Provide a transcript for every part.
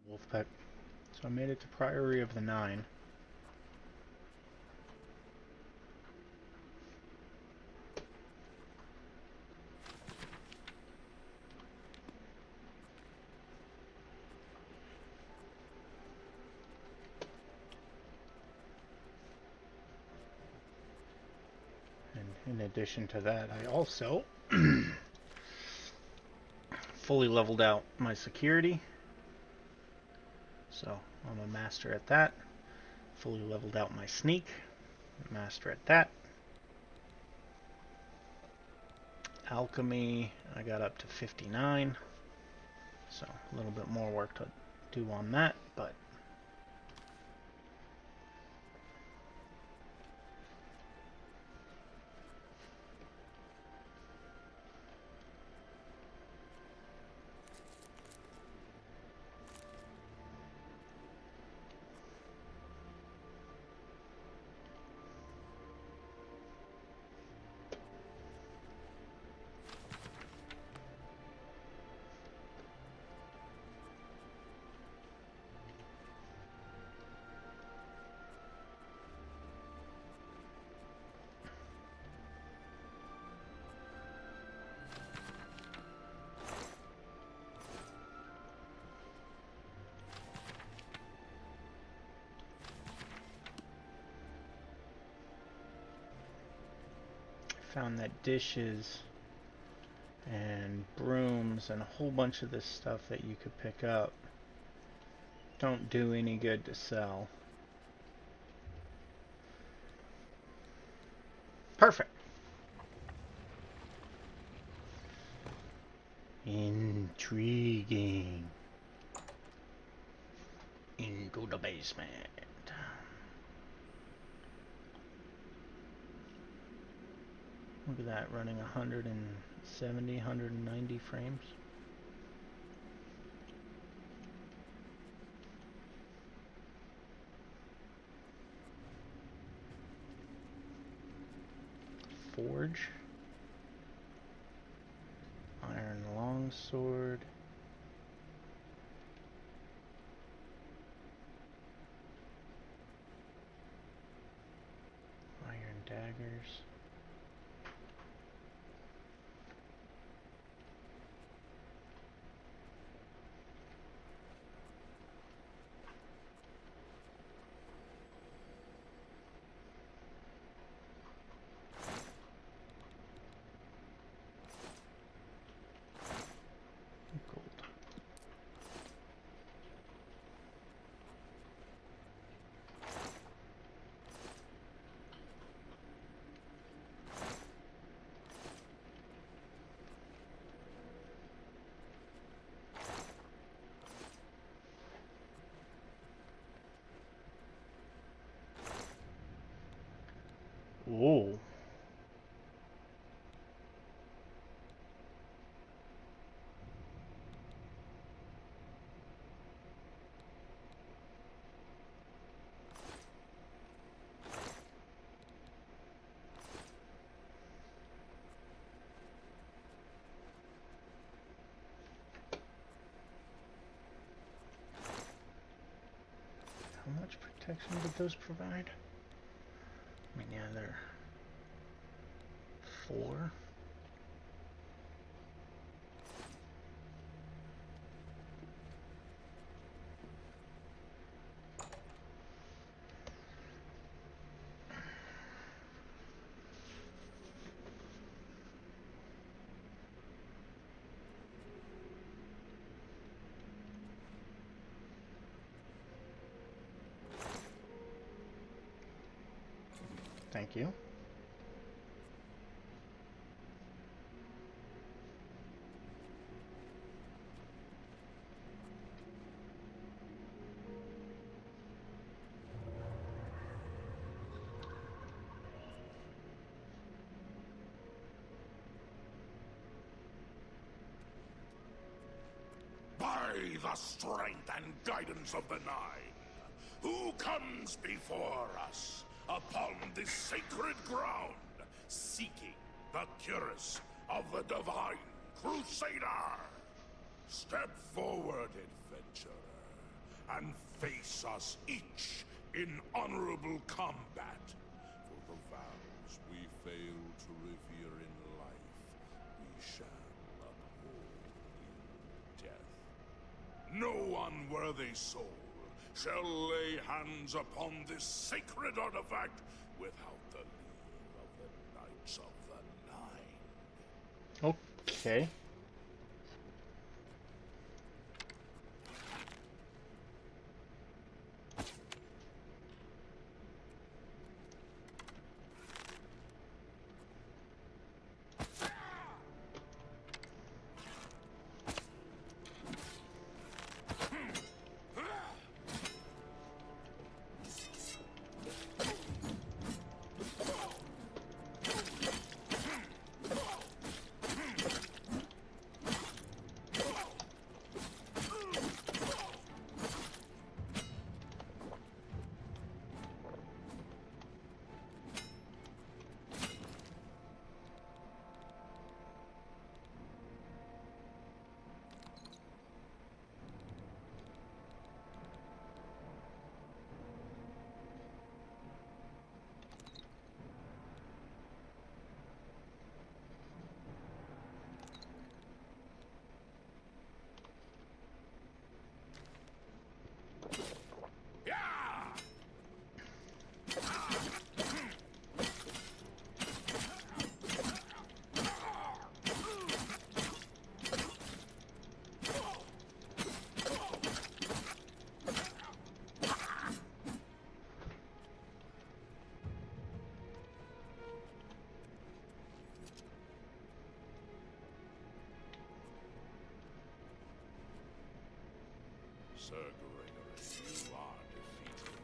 Wolfpack. So I made it to Priory of the Nine. And in addition to that, I also fully leveled out my security. So I'm a master at that. Fully leveled out my sneak. Master at that. Alchemy, I got up to 59. So a little bit more work to do on that, but found that dishes and brooms and a whole bunch of this stuff that you could pick up don't do any good to sell. Perfect. Intriguing. Into the basement. Look at that, running 170, 190 frames. Forge. Iron longsword. Iron daggers. Whoa. How much protection did those provide? I mean, yeah, they're 4. Thank you. By the strength and guidance of the Nine, who comes before us upon this sacred ground, seeking the cuirass of the Divine Crusader? Step forward, adventurer. and face us each in honorable combat. For the vows we fail to revere in life, we shall uphold in death. No unworthy soul shall lay hands upon this sacred artifact without the leave of the Knights of the Nine. Okay. Sir Gregory, you are defeated.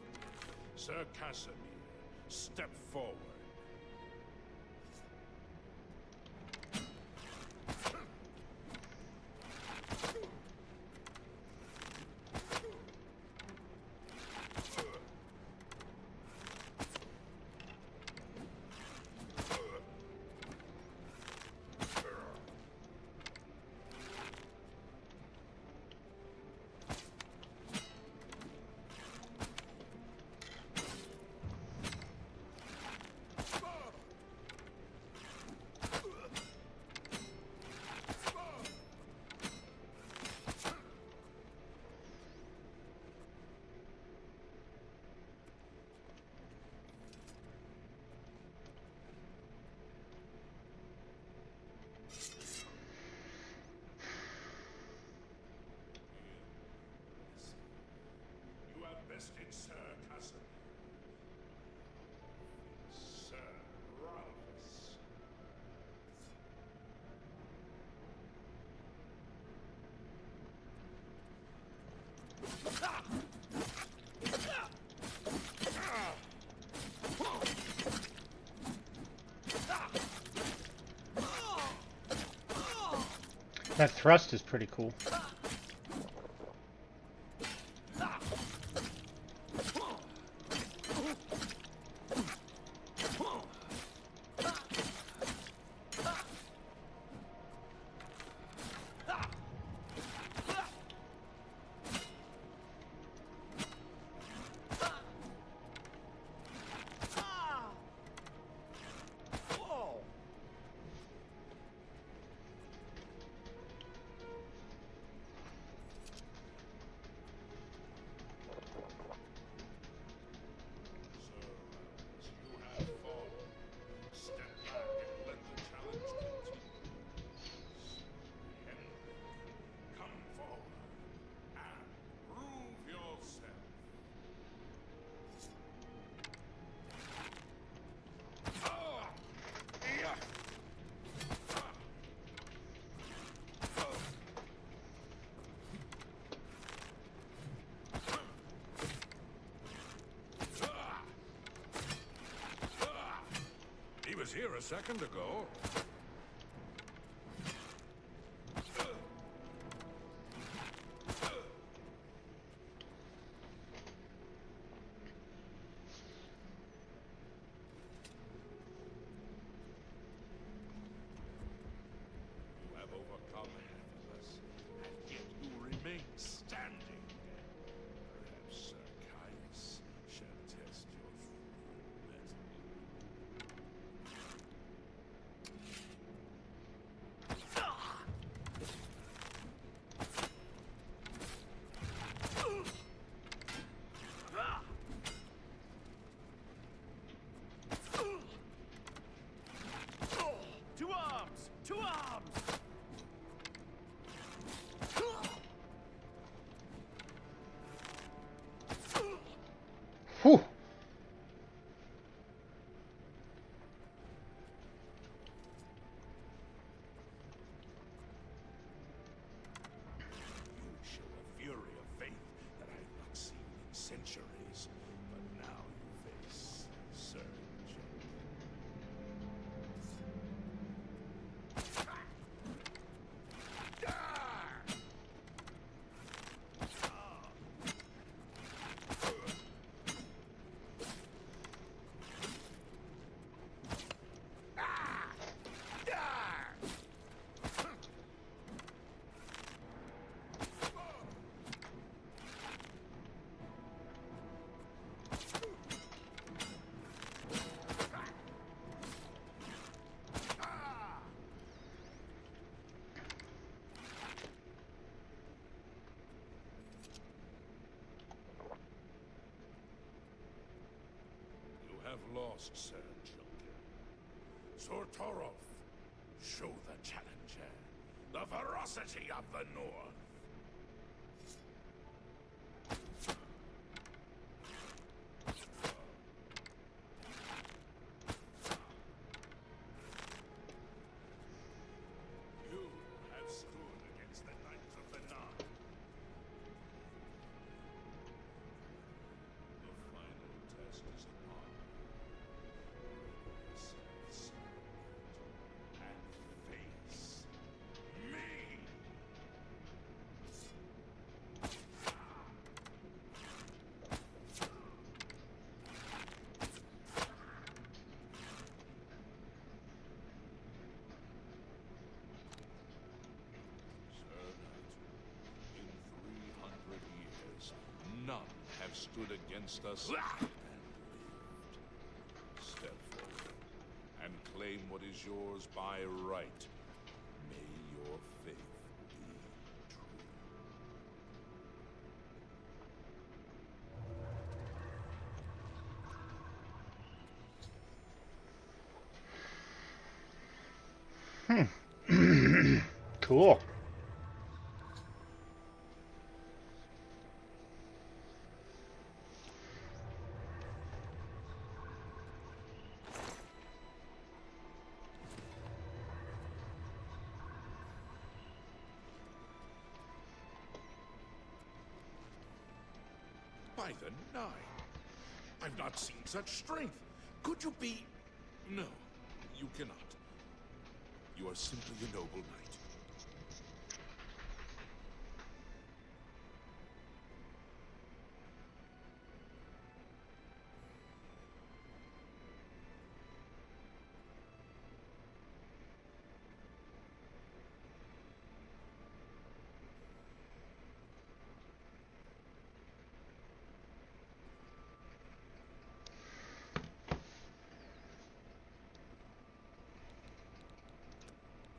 Sir Casimir, step forward. Bested Sir Casimir. Sir Ralphus. That thrust is pretty cool. Was here a second ago. You have overcome half of us, and yet you remain standing. lost, Sir Children. Sortorov, show the challenger the ferocity of the North. You have stood against the Knights of the Nine. The final test is upon you. And face me! Sir Knight, in 300 years, none have stood against us and lived. Step forward and claim what is yours by right. May your faith be true. Cool. By the Nine, I've not seen such strength. Could you be... No, you cannot. You are simply a noble knight.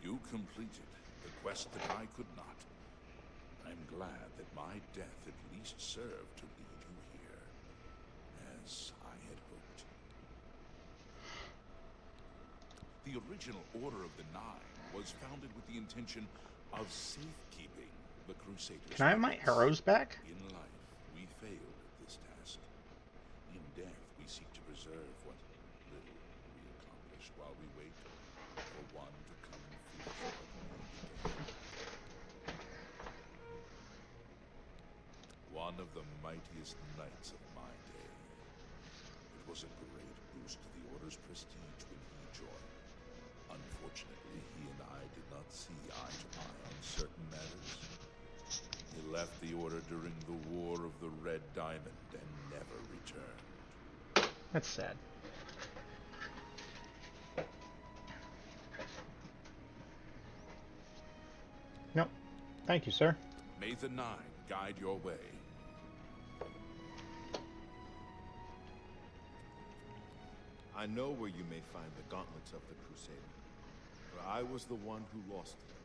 You completed the quest that I could not. I'm glad that my death at least served to lead you here, as I had hoped. The original Order of the Nine was founded with the intention of safekeeping the Crusaders. Can I have my arrows back? In life, we failed at this task. In death, we seek to preserve what little we accomplished while we wait for one to come and finish what we began. One of the mightiest knights of my day. It was a great boost to the Order's prestige when he joined. Unfortunately, he and I did not see eye to eye on certain matters. He left the Order during the War of the Red Diamond and never returned. That's sad. No. Thank you, sir. May the Nine guide your way. I know where you may find the gauntlets of the Crusader, for I was the one who lost them.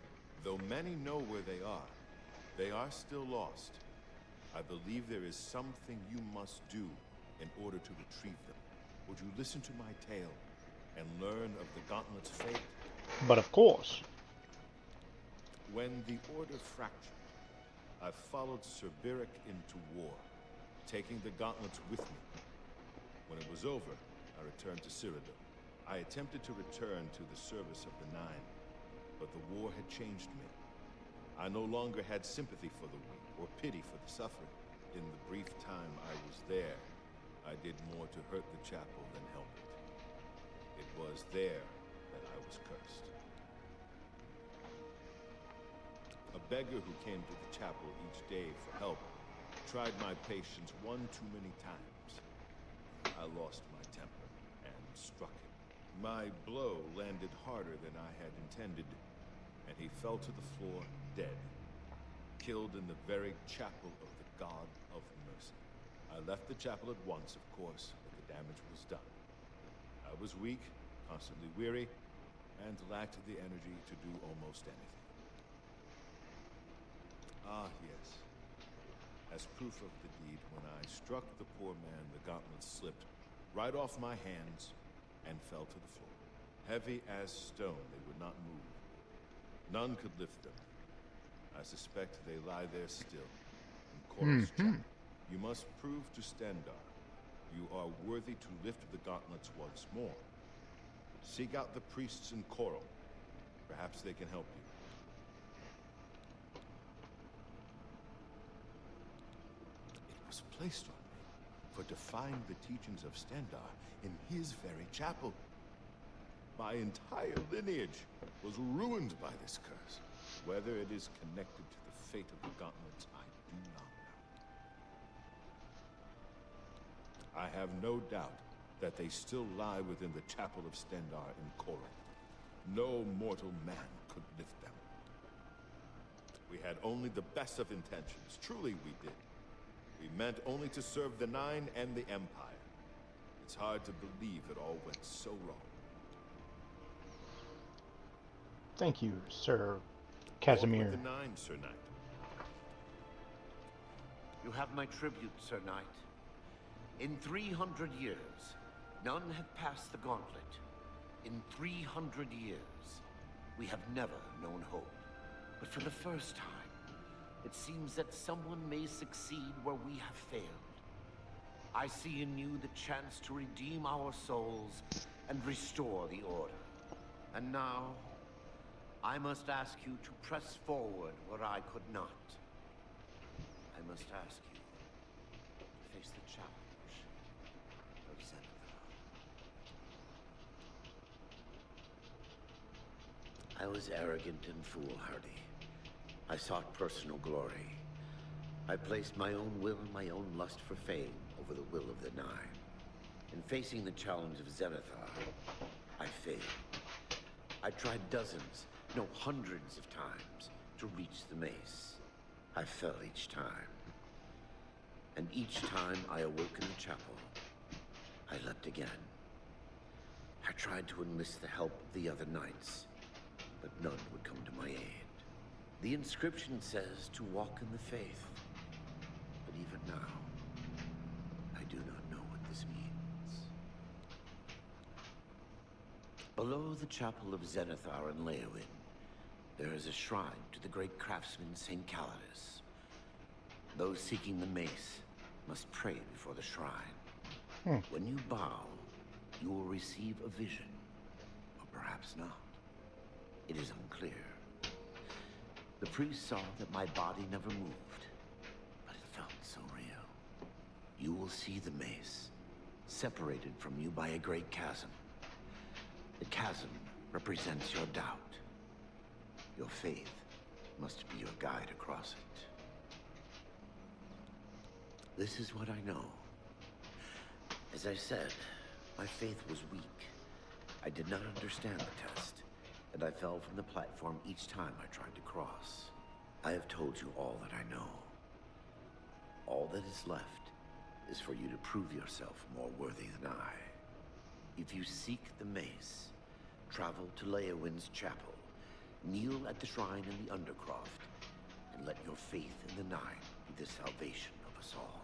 Though many know where they are still lost. I believe there is something you must do in order to retrieve them. Would you listen to my tale and learn of the gauntlet's fate? But of course. When the Order fractured, I followed Sir Beric into war, taking the gauntlets with me. When it was over, I returned to Cyrodiil. I attempted to return to the service of the Nine, but the war had changed me. I no longer had sympathy for the weak or pity for the suffering. In the brief time I was there, I did more to hurt the chapel than help it. It was there that I was cursed. A beggar who came to the chapel each day for help tried my patience one too many times. I lost my temper and struck him. My blow landed harder than I had intended, and he fell to the floor dead, killed in the very chapel of the God of Mercy. I left the chapel at once, of course, but the damage was done. I was weak, constantly weary, and lacked the energy to do almost anything. Ah, yes. As proof of the deed, when I struck the poor man, the gauntlet slipped, right off my hands and fell to the floor. Heavy as stone, they would not move. None could lift them. I suspect they lie there still, in Koral's chapel. You must prove to Stendarr you are worthy to lift the gauntlets once more. Seek out the priests in Koral. Perhaps they can help you. It was placed on me for defying the teachings of Stendarr in his very chapel. My entire lineage was ruined by this curse. Whether it is connected to the fate of the gauntlets, I do not know. I have no doubt that they still lie within the chapel of Stendarr in Koral. No mortal man could lift them. We had only the best of intentions. Truly we did. We meant only to serve the Nine and the Empire. It's hard to believe it all went so wrong. Thank you, Sir Walk Casimir. with the Nine, Sir Knight. You have my tribute, Sir Knight. In 300 years, none have passed the gauntlet. In 300 years, we have never known hope. But for the first time, it seems that someone may succeed where we have failed. I see in you the chance to redeem our souls and restore the Order. And now, I must ask you to press forward where I could not. I must ask you to face the challenge of Zenithar. I was arrogant and foolhardy. I sought personal glory. I placed my own will and my own lust for fame over the will of the Nine. In facing the challenge of Zenithar, I failed. I tried dozens, no, hundreds of times to reach the mace. I fell each time. And each time I awoke in the chapel, I leapt again. I tried to enlist the help of the other knights, but none would come to my aid. The inscription says to walk in the faith, but even now, I do not know what this means. Below the chapel of Zenithar in Leowyn, there is a shrine to the great craftsman St. Calidus. Those seeking the mace must pray before the shrine. When you bow, you will receive a vision, or perhaps not. It is unclear. The priest saw that my body never moved, but it felt so real. You will see the mace, separated from you by a great chasm. The chasm represents your doubt. Your faith must be your guide across it. This is what I know. As I said, my faith was weak. I did not understand the test, and I fell from the platform each time I tried to cross. I have told you all that I know. All that is left is for you to prove yourself more worthy than I. If you seek the mace, travel to Leowyn's chapel, kneel at the shrine in the Undercroft, and let your faith in the Nine be the salvation of us all.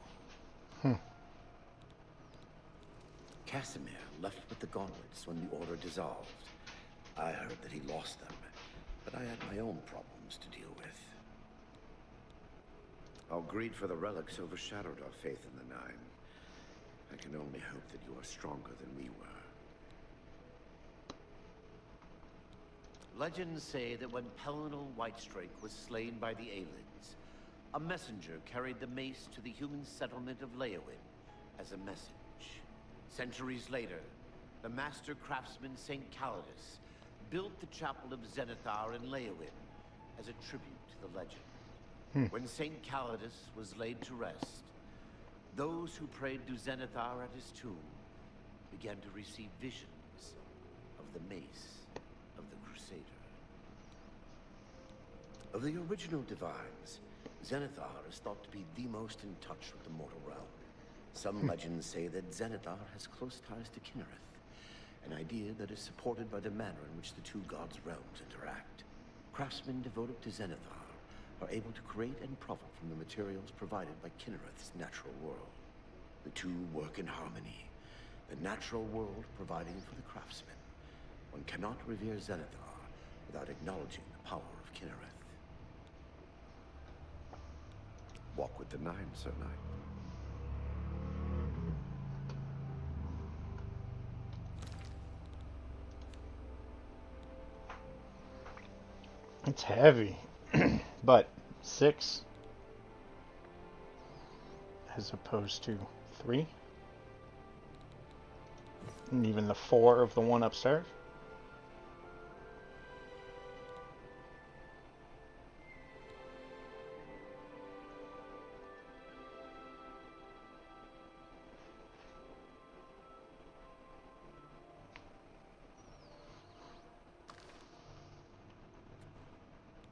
Casimir left with the gauntlets when the Order dissolved. I heard that he lost them, but I had my own problems to deal with. Our greed for the relics overshadowed our faith in the Nine. I can only hope that you are stronger than we were. Legends say that when Pellinal Whitestrake was slain by the Aelids, a messenger carried the mace to the human settlement of Leowyn as a message. Centuries later, the master craftsman St. Calidus built the chapel of Zenithar in Leowyn as a tribute to the legend. When St. Calidus was laid to rest, those who prayed to Zenithar at his tomb began to receive visions of the mace of the Crusader. Of the original divines, Zenithar is thought to be the most in touch with the mortal realm. Some legends say that Zenithar has close ties to Kinnereth, an idea that is supported by the manner in which the two gods' realms interact. Craftsmen devoted to Zenithar are able to create and profit from the materials provided by Kinnereth's natural world. The two work in harmony, The natural world providing for the craftsman. One cannot revere Zenithar without acknowledging the power of Kinnereth. Walk with the Nine, Sir Knight. It's heavy, but 6 as opposed to 3, and even the 4 of the one upstairs.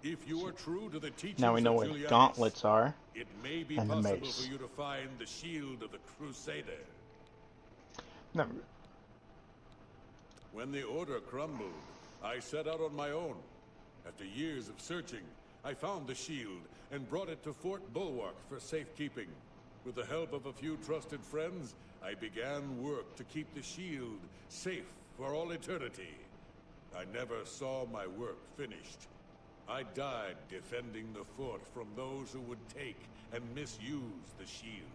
If you are true to the teachings Now we know of where the Julianus, gauntlets are. it may be and the possible mace. for you to find the shield of the Crusader. No, When the Order crumbled, I set out on my own. After years of searching, I found the shield and brought it to Fort Bulwark for safekeeping. With the help of a few trusted friends, I began work to keep the shield safe for all eternity. I never saw my work finished. I died defending the fort from those who would take and misuse the shield.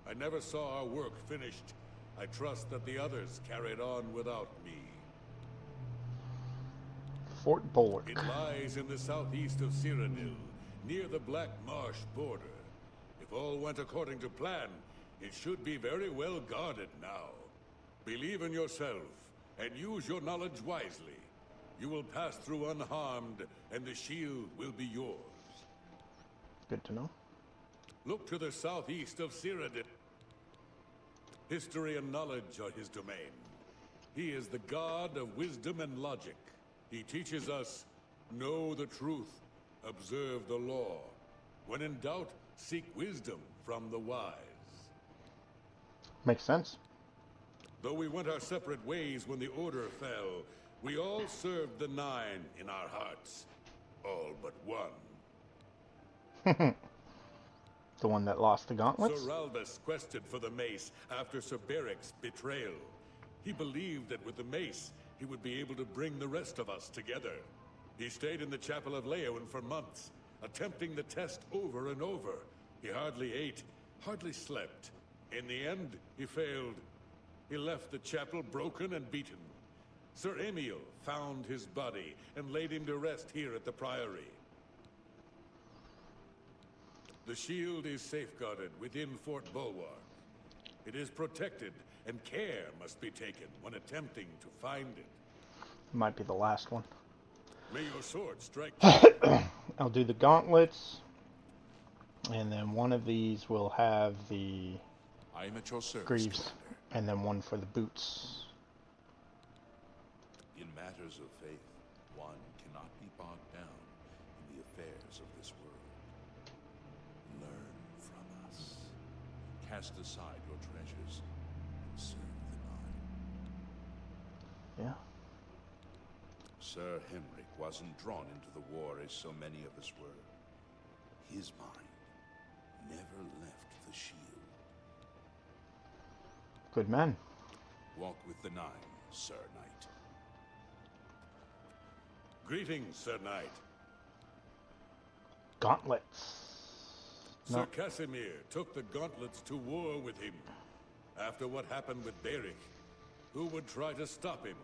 I never saw our work finished. I trust that the others carried on without me. Fort Bulwark. It lies in the southeast of Cyrodiil, near the Black Marsh border. If all went according to plan, it should be very well guarded now. Believe in yourself, and use your knowledge wisely. You will pass through unharmed, and the shield will be yours. Good to know. Look to the southeast of Cyrodiil. History and knowledge are his domain. He is the god of wisdom and logic. He teaches us, know the truth, observe the law. When in doubt, seek wisdom from the wise. Makes sense. Though we went our separate ways when the Order fell, we all served the Nine in our hearts. All but one. The one that lost the gauntlets? Sir Ralbus quested for the mace after Sir Beric's betrayal. He believed that with the mace, he would be able to bring the rest of us together. He stayed in the Chapel of Leowen for months, attempting the test over and over. He hardly ate, hardly slept. In the end, he failed. He left the chapel broken and beaten. Sir Emil found his body and laid him to rest here at the Priory. The shield is safeguarded within Fort Bulwark. It is protected, and care must be taken when attempting to find it. Might be the last one. May your sword strike. I'll do the gauntlets, and then one of these will have the I am at your service, greaves, Commander. and then one for the boots. In matters of faith, one cannot be bogged down in the affairs of this world. Learn from us. Cast aside your treasures and serve the Nine. Yeah. Sir Henrik wasn't drawn into the war as so many of us were. His mind never left the shield. Good man. Walk with the Nine, Sir Knight. Greetings, Sir Knight. Gauntlets. Sir Casimir took the gauntlets to war with him. After what happened with Beric, who would try to stop him?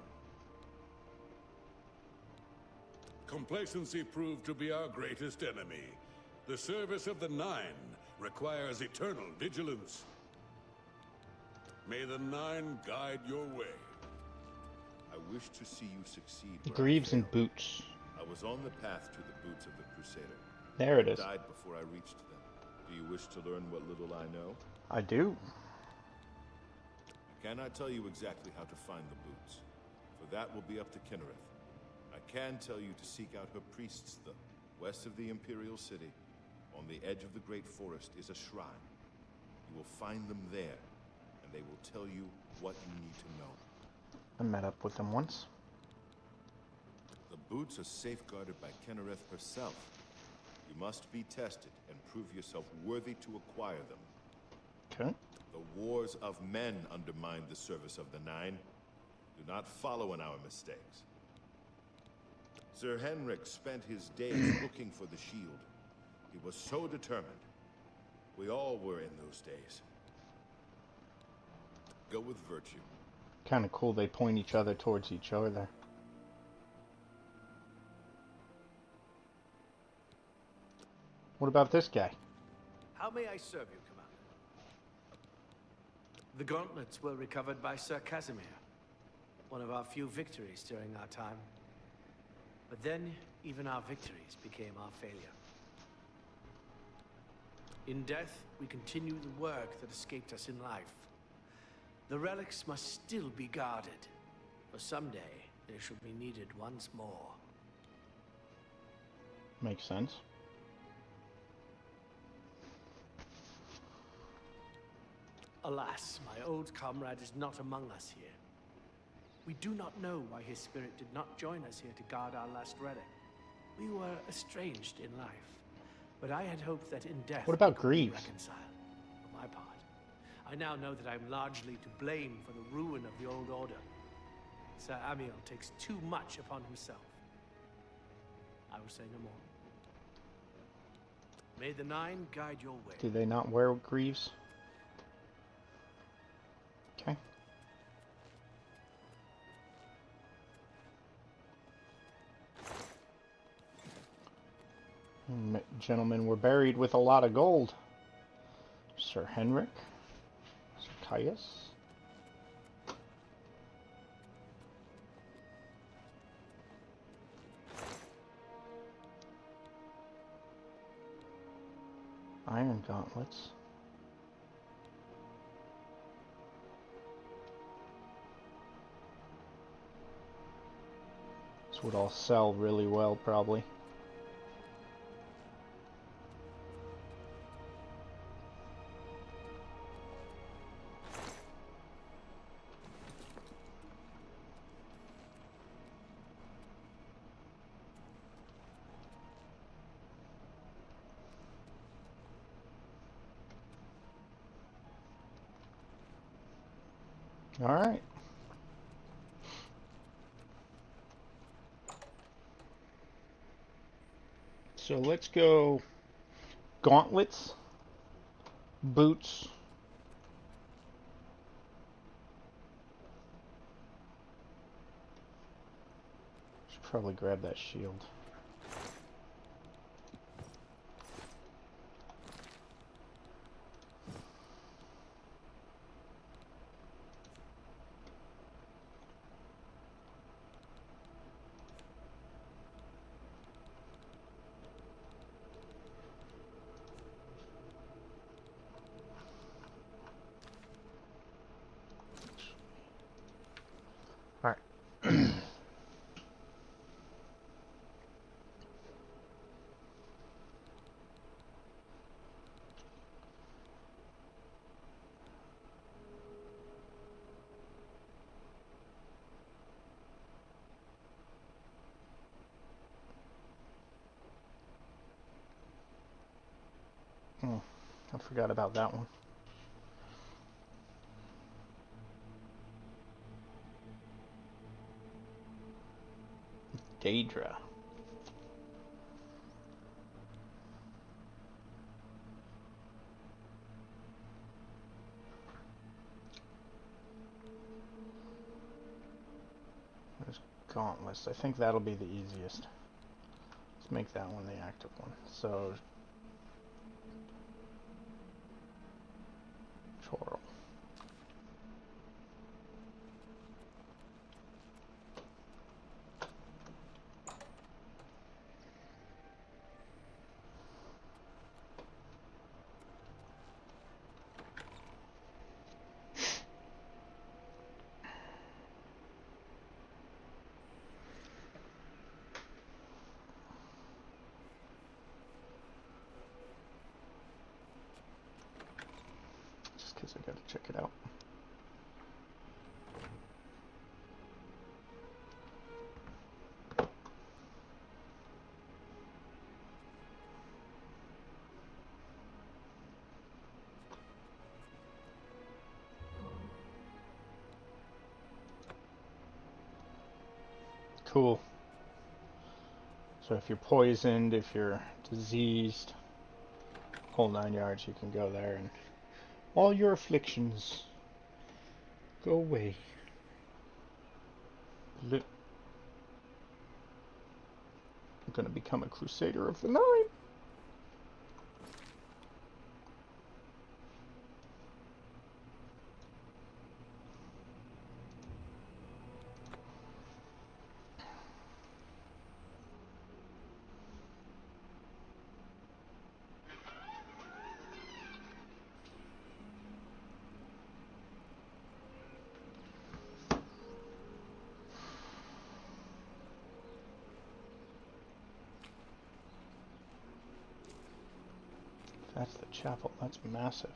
Complacency proved to be our greatest enemy. The service of the Nine requires eternal vigilance. May the Nine guide your way. I wish to see you succeed. where I Greaves and failed. boots. I was on the path to the boots of the Crusader. There it is. I died before I reached them. Do you wish to learn what little I know? I do. I cannot tell you exactly how to find the boots, for that will be up to Kinnereth. I can tell you to seek out her priests, though. West of the Imperial City, on the edge of the Great Forest, is a shrine. You will find them there, and they will tell you what you need to know. I met up with them once. The boots are safeguarded by Kinnereth herself. You must be tested and prove yourself worthy to acquire them. Okay. The wars of men undermined the service of the Nine. Do not follow in our mistakes. Sir Henrik spent his days looking for the shield. He was so determined. We all were in those days. Go with virtue. Kind of cool they point each other towards each other there. What about this guy? How may I serve you, Commander? The gauntlets were recovered by Sir Casimir, one of our few victories during our time. But then, even our victories became our failure. In death, we continue the work that escaped us in life. The relics must still be guarded, for someday they shall be needed once more. Makes sense. Alas, my old comrade is not among us here. We do not know why his spirit did not join us here to guard our last relic. We were estranged in life, but I had hoped that in death What about we could be Greaves? reconciled. For my part, I now know that I'm largely to blame for the ruin of the old order. Sir Amiel takes too much upon himself. I will say no more. May the Nine guide your way. Do they not wear greaves? Okay. Gentlemen, we're buried with a lot of gold. Sir Henrik. Sir Caius. Iron gauntlets. This would all sell really well, probably. All right. So let's go gauntlets, boots, should probably grab that shield. All right. Oh, I forgot about that one. Daedra. There's gauntlets. I think that'll be the easiest. Let's make that one the active one. So, Choral. Just because I gotta check it out. Cool. So if you're poisoned, if you're diseased, whole 9 yards, you can go there and all your afflictions go away. I'm gonna become a Crusader of the Nine. That's the chapel. That's massive.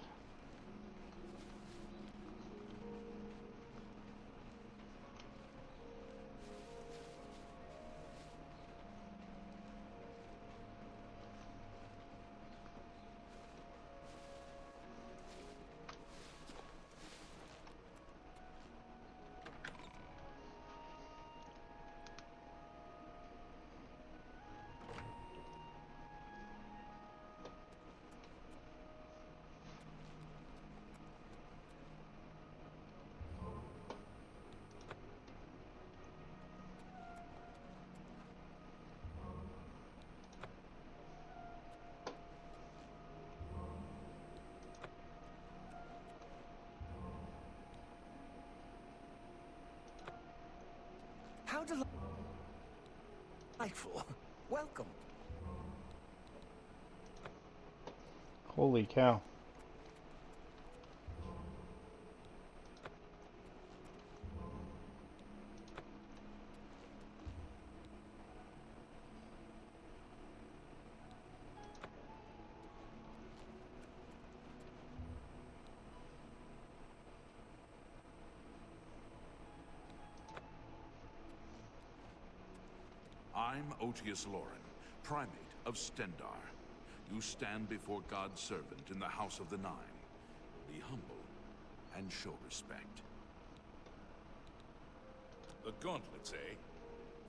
How delightful. Welcome. Holy cow. I'm Otius Loren, Primate of Stendar. You stand before God's servant in the House of the Nine. Be humble and show respect. The gauntlets, eh?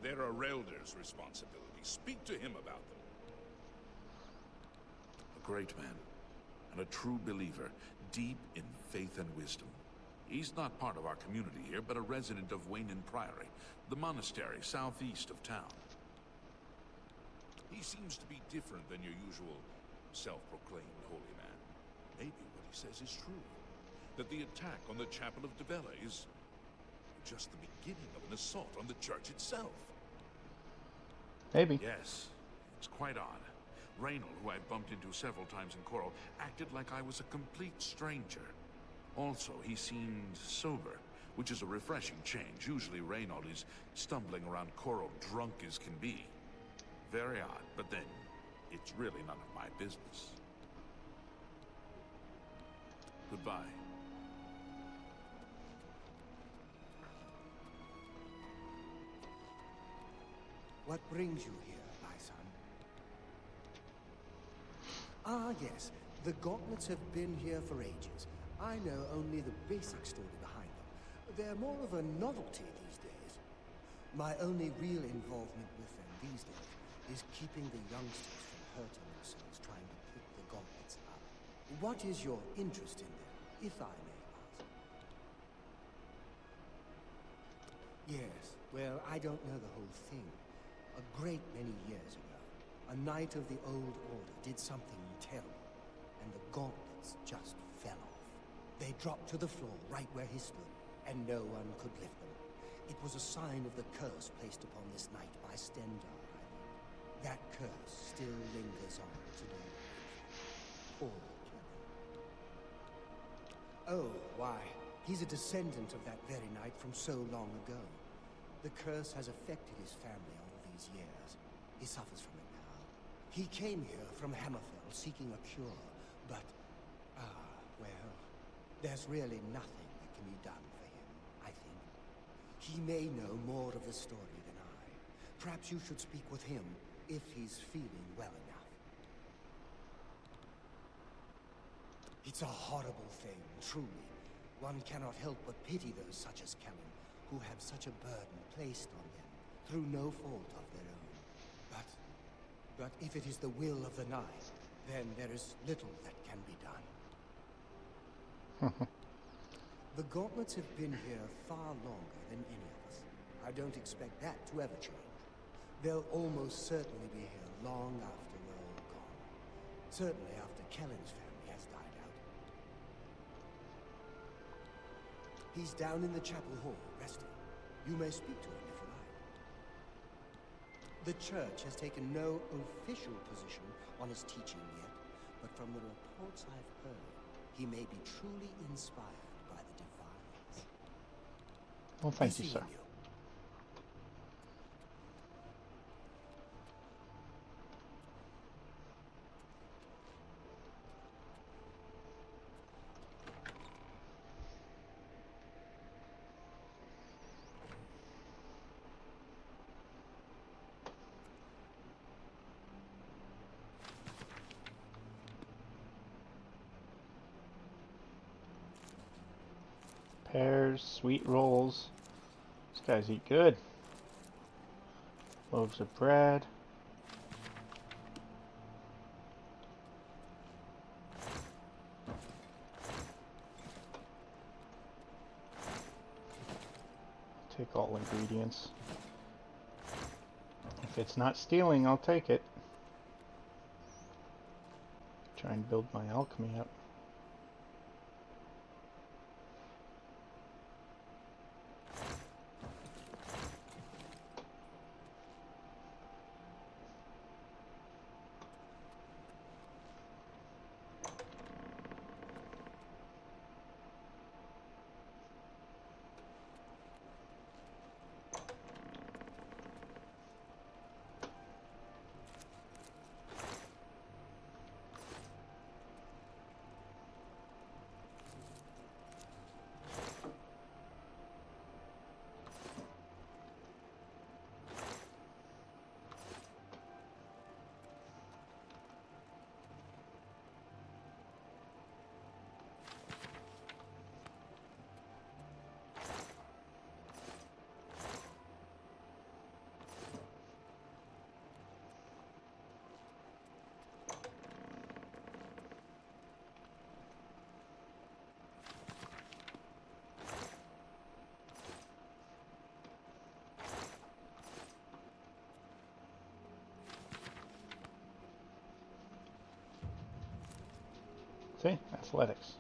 They're a Raelder's responsibility. Speak to him about them. A great man, and a true believer, deep in faith and wisdom. He's not part of our community here, but a resident of Waynin Priory, the monastery southeast of town. He seems to be different than your usual self-proclaimed holy man. Maybe what he says is true. That the attack on the Chapel of Devella is just the beginning of an assault on the church itself. Maybe. Yes, it's quite odd. Reynold, who I've bumped into several times in Coral, acted like I was a complete stranger. Also, he seemed sober, which is a refreshing change. Usually Reynold is stumbling around Coral drunk as can be. Very odd, but then, it's really none of my business. Goodbye. What brings you here, my son? Ah, yes. The gauntlets have been here for ages. I know only the basic story behind them. They're more of a novelty these days. My only real involvement with them these days is keeping the youngsters from hurting themselves trying to pick the gauntlets up. What is your interest in them, if I may ask? Yes, well, I don't know the whole thing. A great many years ago, a knight of the Old Order did something terrible, and the gauntlets just fell off. They dropped to the floor right where he stood, and no one could lift them. It was a sign of the curse placed upon this knight by Stendar. That curse still lingers on today. Poor Clement. Oh, why? He's a descendant of that very night from so long ago. The curse has affected his family all these years. He suffers from it now. He came here from Hammerfell seeking a cure, but, well, there's really nothing that can be done for him, I think. He may know more of the story than I. Perhaps you should speak with him, if he's feeling well enough. It's a horrible thing, truly. One cannot help but pity those such as Callum, who have such a burden placed on them through no fault of their own. But if it is the will of the Nine, then there is little that can be done. The gauntlets have been here far longer than any of us. I don't expect that to ever change. They'll almost certainly be here long after we're all gone. Certainly after Kellen's family has died out. He's down in the chapel hall, resting. You may speak to him if you like. The church has taken no official position on his teaching yet, but from the reports I've heard, he may be truly inspired by the divines. Well, thank you, sir. Pears, sweet rolls. These guys eat good. Loaves of bread. Take all ingredients. If it's not stealing, I'll take it. Try and build my alchemy up. See? Athletics.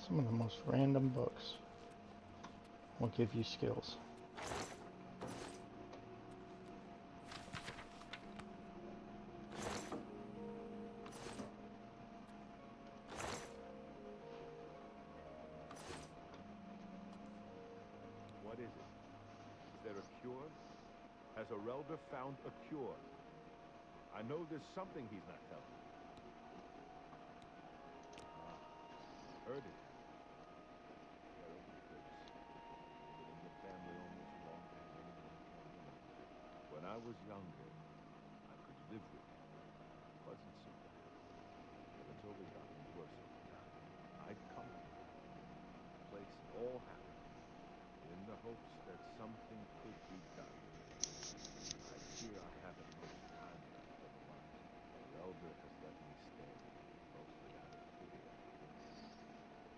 Some of the most random books will give you skills. What is it? Is there a cure? Has Arelder found a cure? I know there's something he's not telling me. Heard it. Terrible curse. Been in the family almost longer than anyone can remember. When I was younger, I could live with it. It wasn't so bad. But it's only gotten worse over time. I'd come to the place all happened, in the hopes that something could be done. I fear I haven't much time left on the line. The elder has let me stay, mostly out of pity, I think.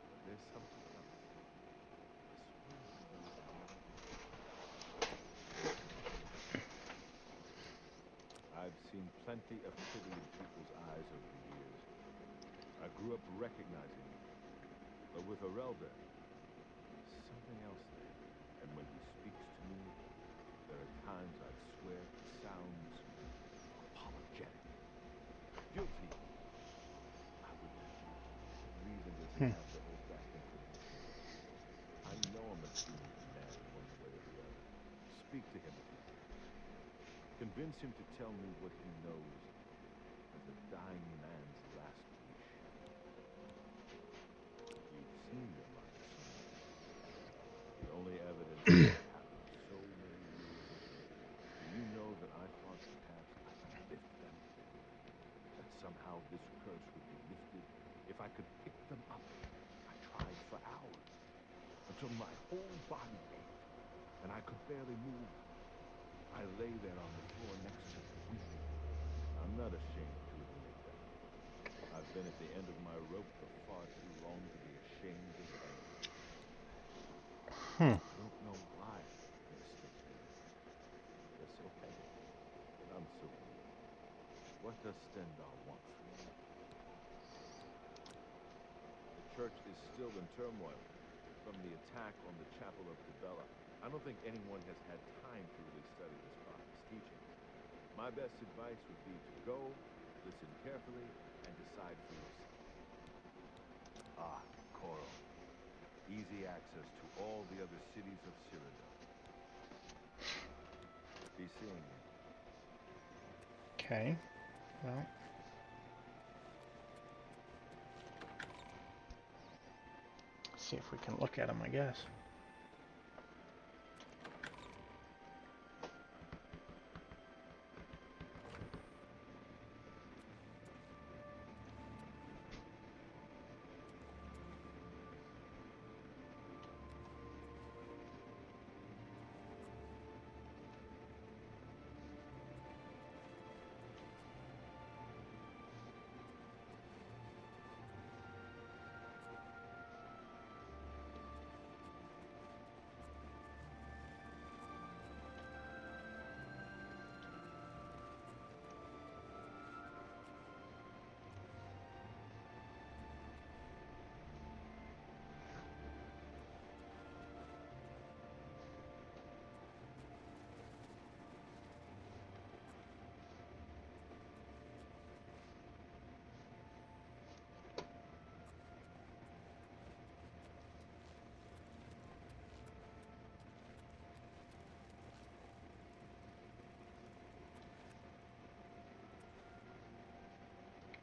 But there's something else. I swear he knows more. I've seen plenty of pity in people's eyes over the years. I grew up recognizing it. But with Arelder, there's something else there. And when he speaks to me, there are times I swear he sounds apologetic. Guilty. I would reason does he have to hold back information? I know I'm a doomed man one way or the other. Speak to him if you can. Convince him to tell me what he knows as a dying man's last wish. You've seen your mother so much. The only evidence of what happened so many years ago. Do you know that I thought perhaps I could lift them? That somehow this curse would be lifted if I could pick them up. I night for hours, until my whole body ached, and I could barely move. I lay there on the floor next to him, weeping. I'm not ashamed to admit that. I've been at the end of my rope for far too long to be ashamed of anything. I don't know why they're still there. They're so heavy, and I'm so weak. What does Stendhal want from me? The church is still in turmoil from the attack on the Chapel of Dibella. I don't think anyone has had time to really study this prophet's teachings. My best advice would be to go, listen carefully, and decide for yourself. Ah, Coral. Easy access to all the other cities of Cyrodiil. Be seeing you. Okay. Well. See if we can look at him, I guess.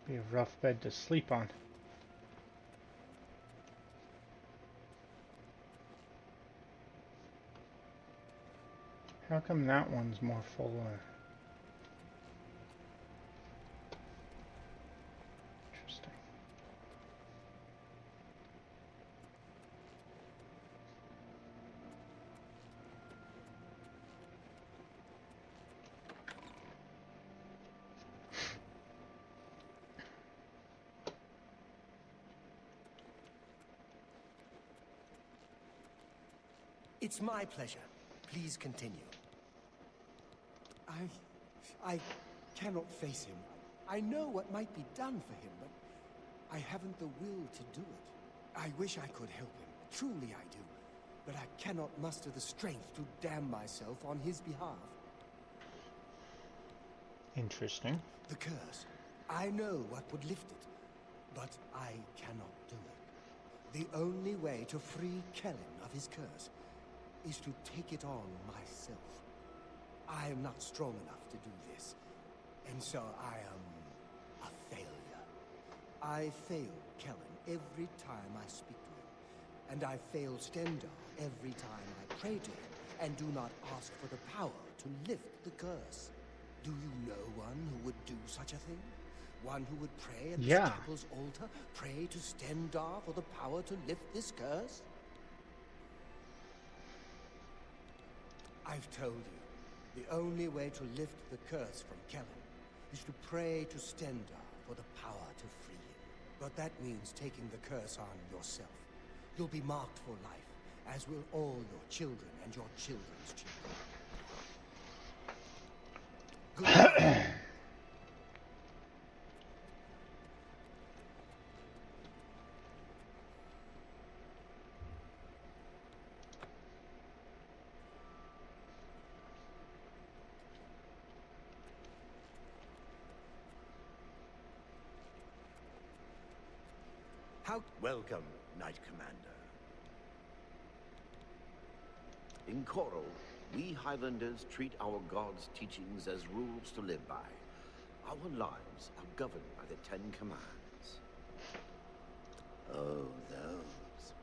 Be a rough bed to sleep on. How come that one's more full? Interesting. It's my pleasure. Please continue. I cannot face him. I know what might be done for him, but I haven't the will to do it. I wish I could help him. Truly I do. But I cannot muster the strength to damn myself on his behalf. Interesting. The curse. I know what would lift it, but I cannot do it. The only way to free Kellen of his curse is to take it on myself. I am not strong enough to do this, and so I am a failure. I fail Kellen every time I speak to him, and I fail Stendhal every time I pray to him and do not ask for the power to lift the curse. Do you know one who would do such a thing? One who would pray at the chapel's altar, pray to Stendhal for the power to lift this curse? I've told you, the only way to lift the curse from Kellen is to pray to Stendhal for the power to free him. But that means taking the curse on yourself. You'll be marked for life, as will all your children and your children's children. Goodbye. Welcome, Knight Commander. In Coral, we Highlanders treat our gods' teachings as rules to live by. Our lives are governed by the 10 Commands. Oh, those.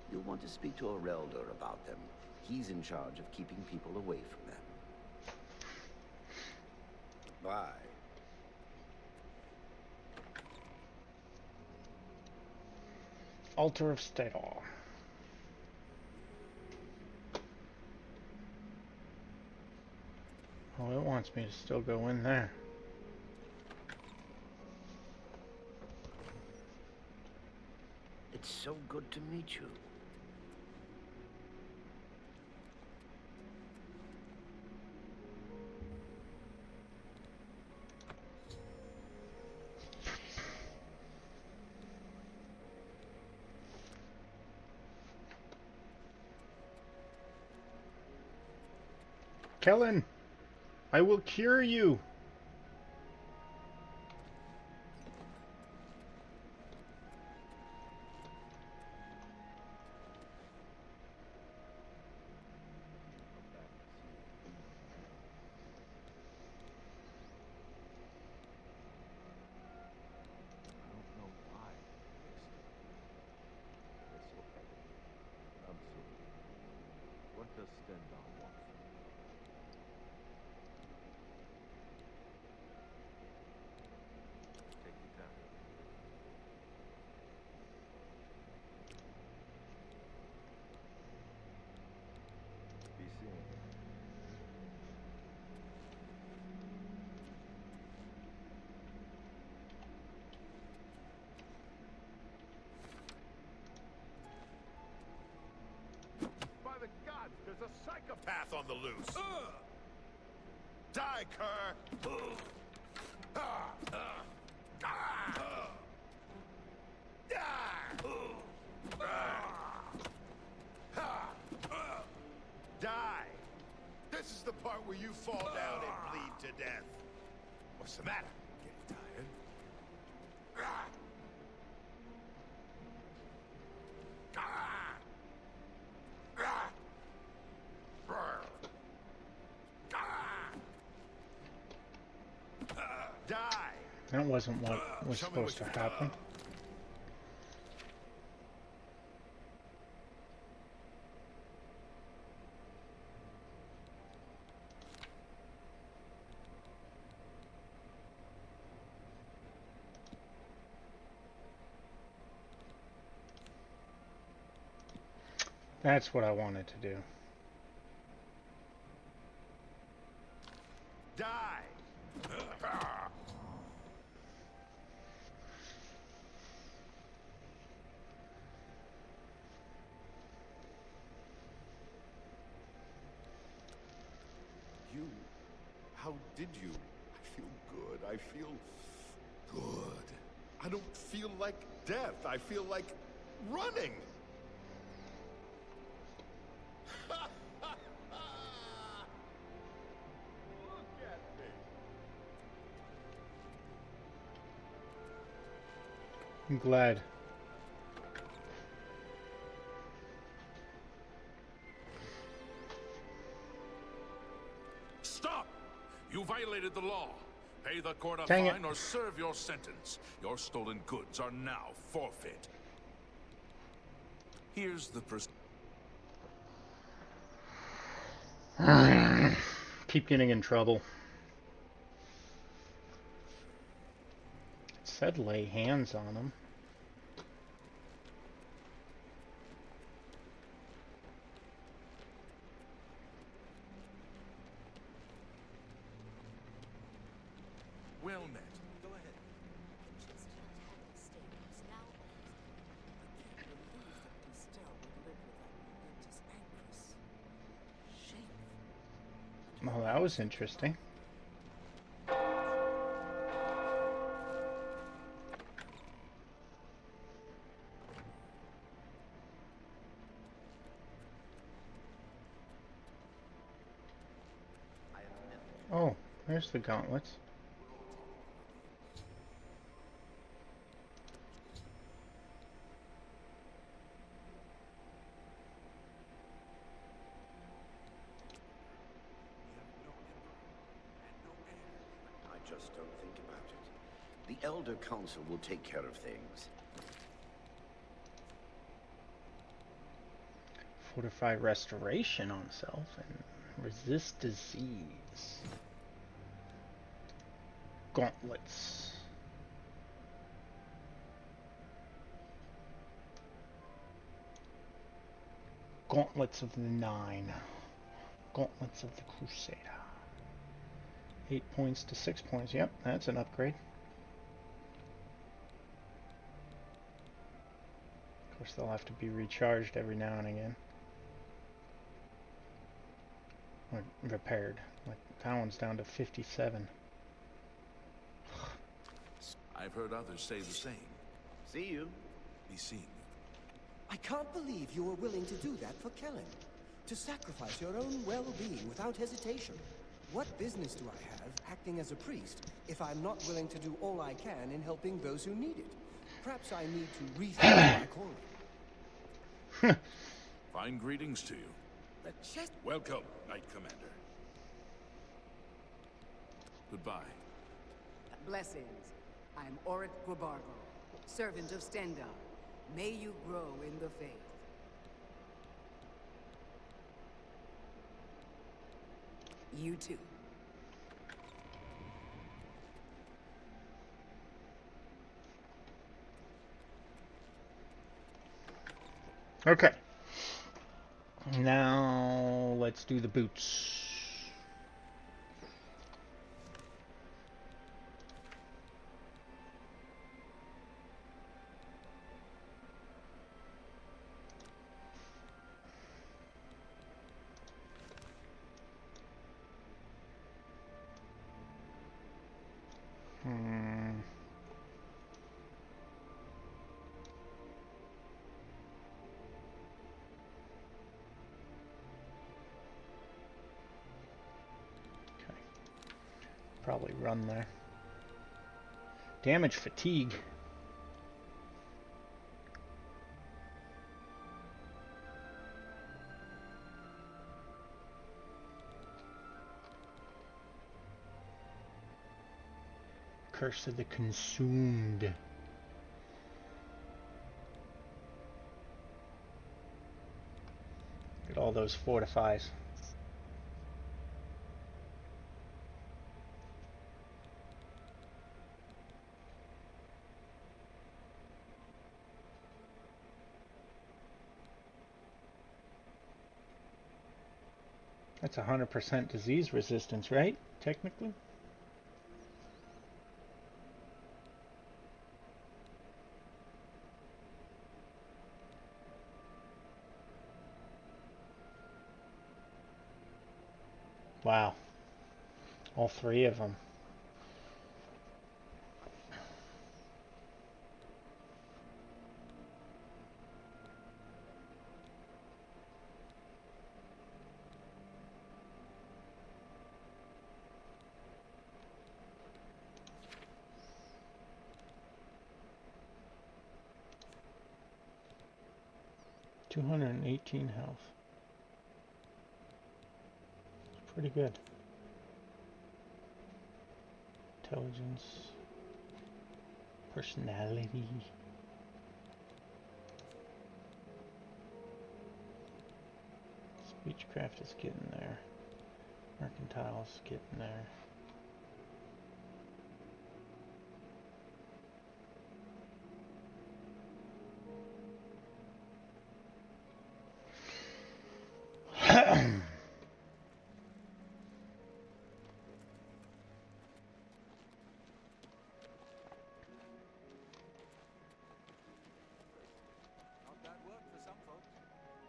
You'll want to speak to Arelder about them. He's in charge of keeping people away from them. Bye. Altar of Stadal. Oh, it wants me to still go in there. It's so good to meet you. Kellen, I will cure you. What does Stendhal want from me? Take your time. Be seeing you. By the gods, there's a psychopath on the loose. Die, cur! Die! This is the part where you fall down and bleed to death. What's the matter? Getting tired? Die! That wasn't what was supposed to happen. That's what I wanted to do. Die! You... How did you? I feel good. I feel... good. I don't feel like death. I feel like running. Look at me. I'm glad. Stop! You violated the law. Pay the court a Dang it. fine or serve your sentence. Your stolen goods are now forfeit. Here's the Keep getting in trouble. It said lay hands on him. well met. Go ahead. Just what happened Staples now offers. I can't believe that we still would live with that momentous actress. Shameful. Well, that was interesting. Oh, there's the gauntlets. I just don't think about it. The Elder Council will take care of things. Fortify restoration on self and resist disease. Gauntlets. Gauntlets of the Nine. Gauntlets of the Crusader. 8 points to 6 points. Yep, that's an upgrade. Of course, they'll have to be recharged every now and again. Or repaired. Like, that one's down to 57. I've heard others say the same. See you. Be seen. I can't believe you were willing to do that for Kellen. To sacrifice your own well-being without hesitation. What business do I have acting as a priest if I'm not willing to do all I can in helping those who need it? Perhaps I need to rethink my calling. Fine greetings to you. The chest. Welcome, Knight Commander. Goodbye. Blessings. I'm Auric Grabargo, servant of Stendar. May you grow in the faith. You too. Okay. Now let's do the boots. Probably run there. Damage fatigue. Curse of the Consumed. Get all those fortifies. That's 100% disease resistance, right? Technically? Wow. All three of them. $218 health. It's pretty good. Intelligence. Personality. Speechcraft is getting there. Mercantile's getting there.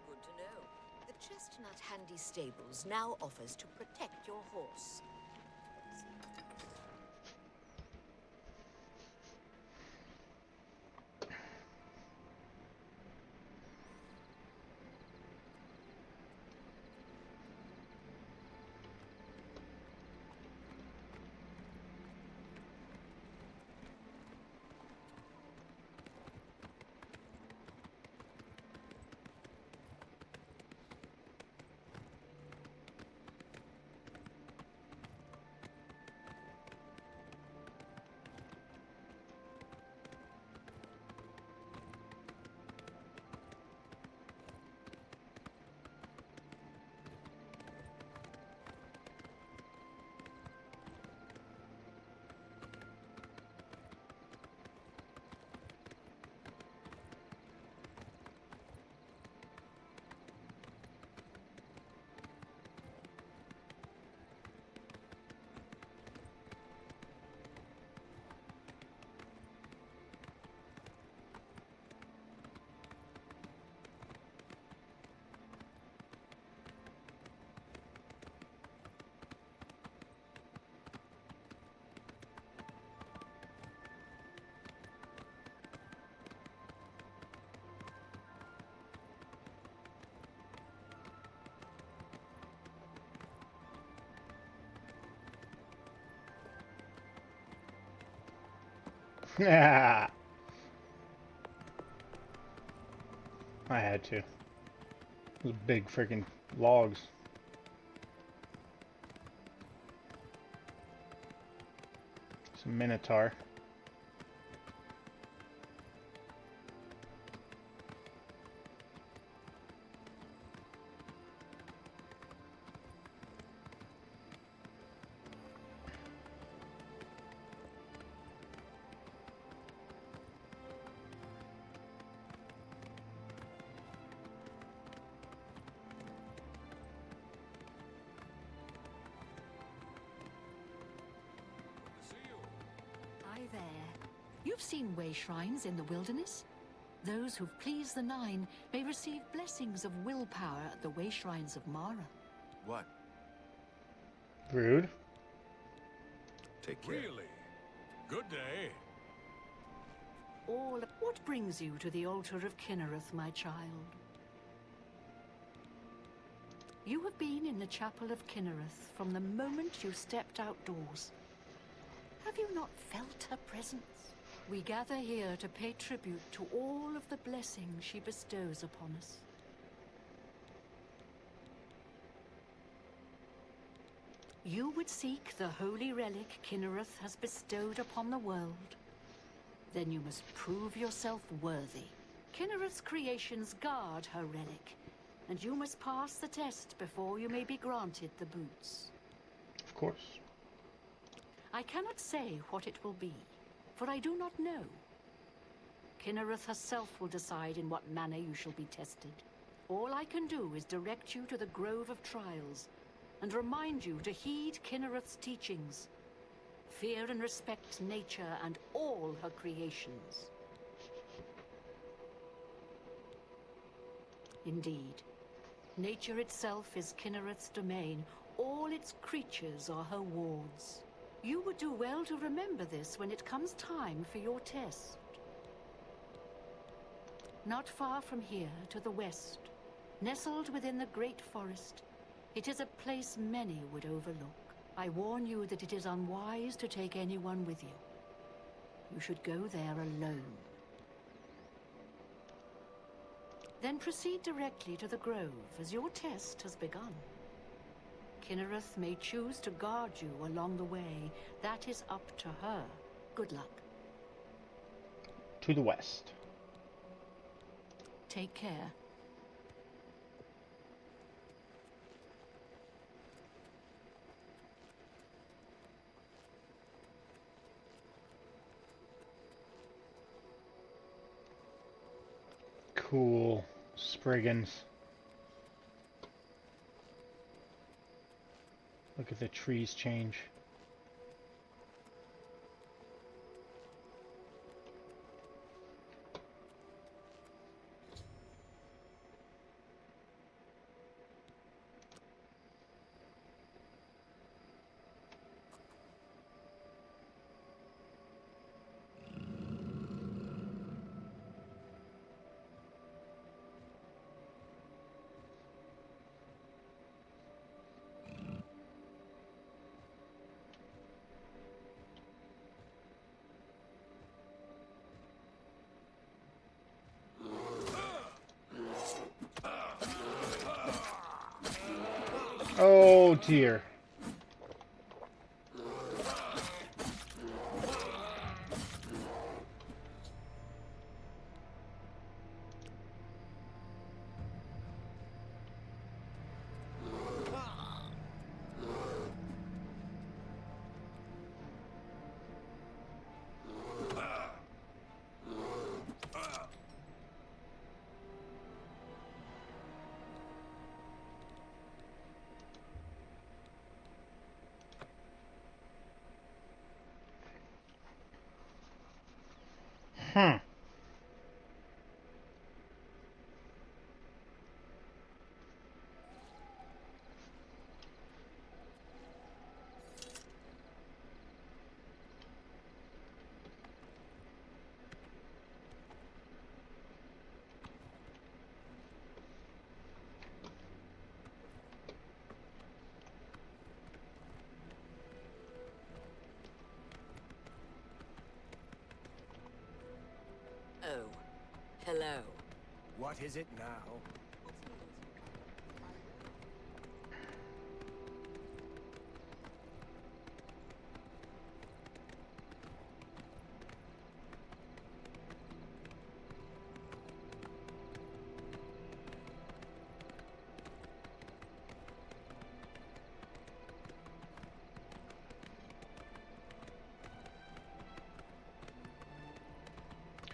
Good to know. The Chestnut Handy Stables now offers to protect your horse. Yeah. I had to. Those big freaking logs. Some minotaur. Hi there. You've seen way shrines in the wilderness. Those who've pleased the Nine may receive blessings of willpower at the way shrines of Mara. What? Rude. Take care. Really? Good day. What brings you to the altar of Kinnereth, my child? You have been in the chapel of Kinnereth from the moment you stepped outdoors. Have you not felt her presence? We gather here to pay tribute to all of the blessings she bestows upon us. You would seek the holy relic Kinnereth has bestowed upon the world. Then you must prove yourself worthy. Kinnereth's creations guard her relic, and you must pass the test before you may be granted the boots. Of course. I cannot say what it will be, for I do not know. Kinnereth herself will decide in what manner you shall be tested. All I can do is direct you to the Grove of Trials, and remind you to heed Kinnereth's teachings. Fear and respect nature and all her creations. Indeed, nature itself is Kinnereth's domain. All its creatures are her wards. You would do well to remember this when it comes time for your test. Not far from here, to the west, nestled within the great forest, it is a place many would overlook. I warn you that it is unwise to take anyone with you. You should go there alone. Then proceed directly to the grove, as your test has begun. Kinnereth may choose to guard you along the way. That is up to her. Good luck. To the west. Take care. Cool. Spriggans. Look at the trees change. Oh dear. Hmm. blow. What is it now?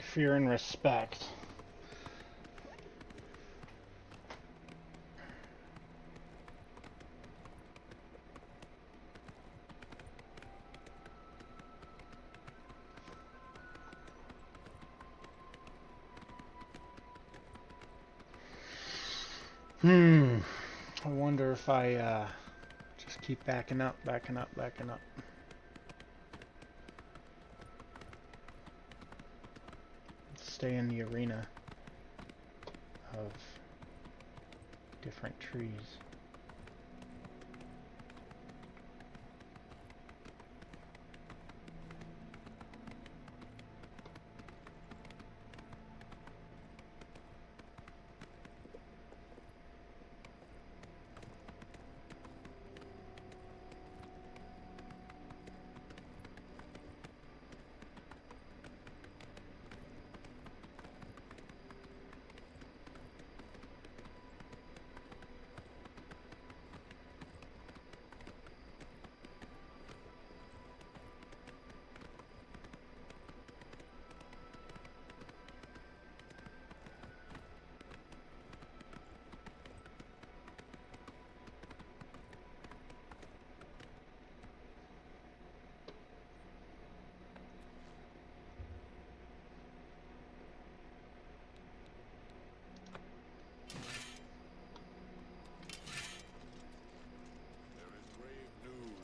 Fear and respect. I wonder if I just keep backing up. Stay in the arena of different trees.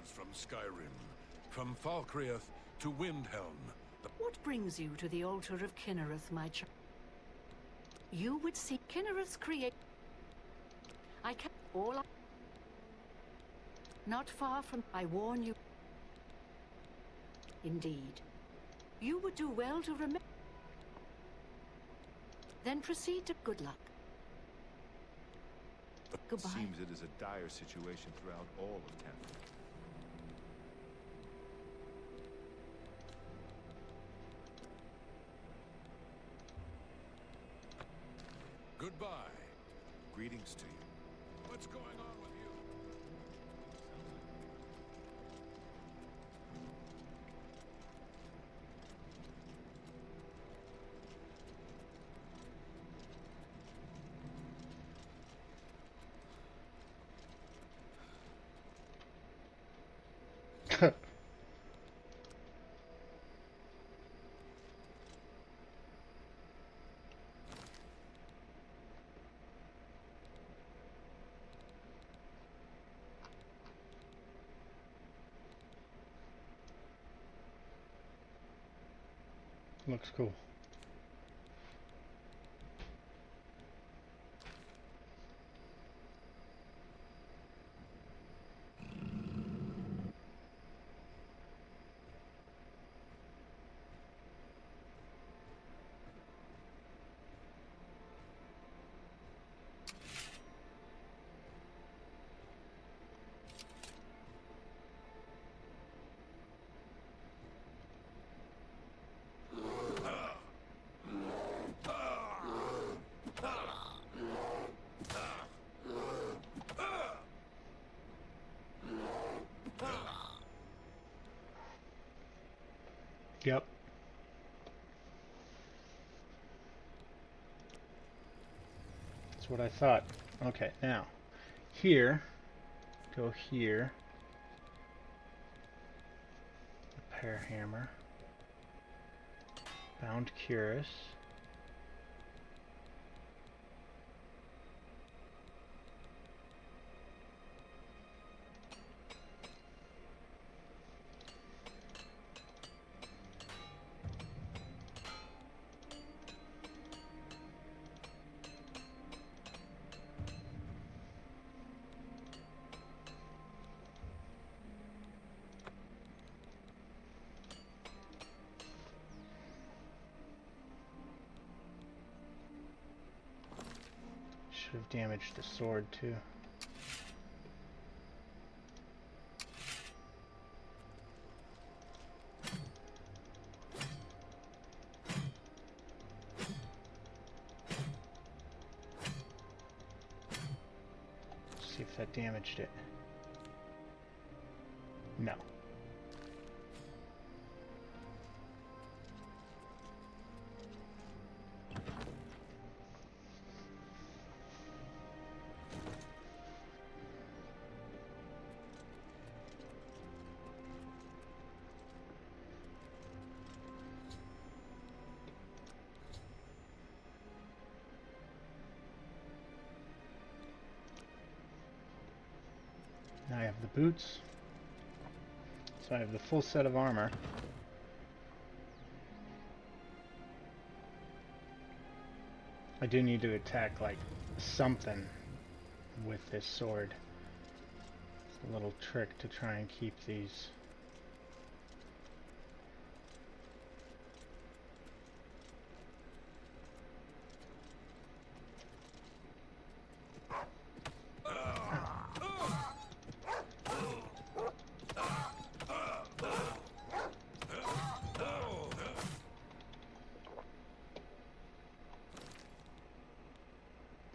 From Skyrim, from Falkreath to Windhelm. What brings you to the altar of Kinnereth, my child? You would see Kinnereth's create. I can all. Not far from. I warn you. Indeed, you would do well to remember. Then proceed to good luck. Goodbye. Seems it is a dire situation throughout all of Tamriel. Goodbye. Greetings to you. What's going on with you? Looks cool. Yep. That's what I thought. Okay, now, here, go here, repair hammer, bound cuirass, Should have damaged the sword too. See if that damaged it. No. Now I have the boots. So I have the full set of armor. I do need to attack like something with this sword. It's a little trick to try and keep these.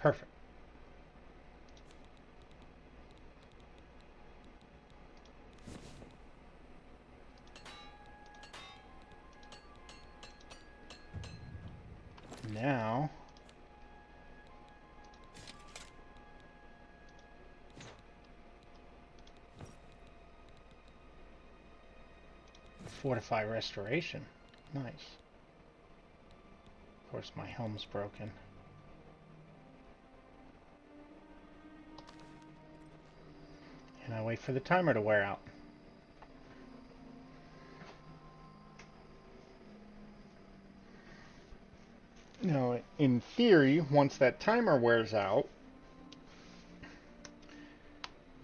Perfect. Now fortify restoration. Nice. Of course my helm's broken. And I wait for the timer to wear out. Now, in theory, once that timer wears out,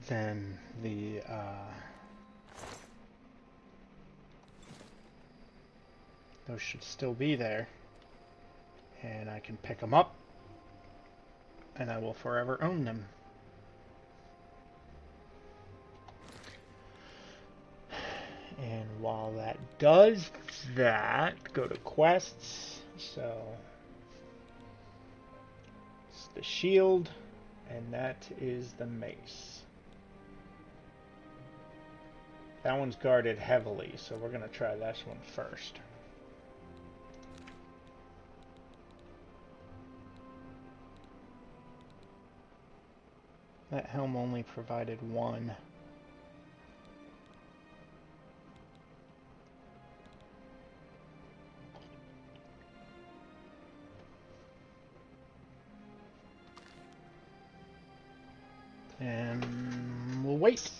then those should still be there, and I can pick them up, and I will forever own them. And while that does that, go to quests. So it's the shield, and that is the mace. That one's guarded heavily, so we're going to try this one first. That helm only provided one. And we'll wait.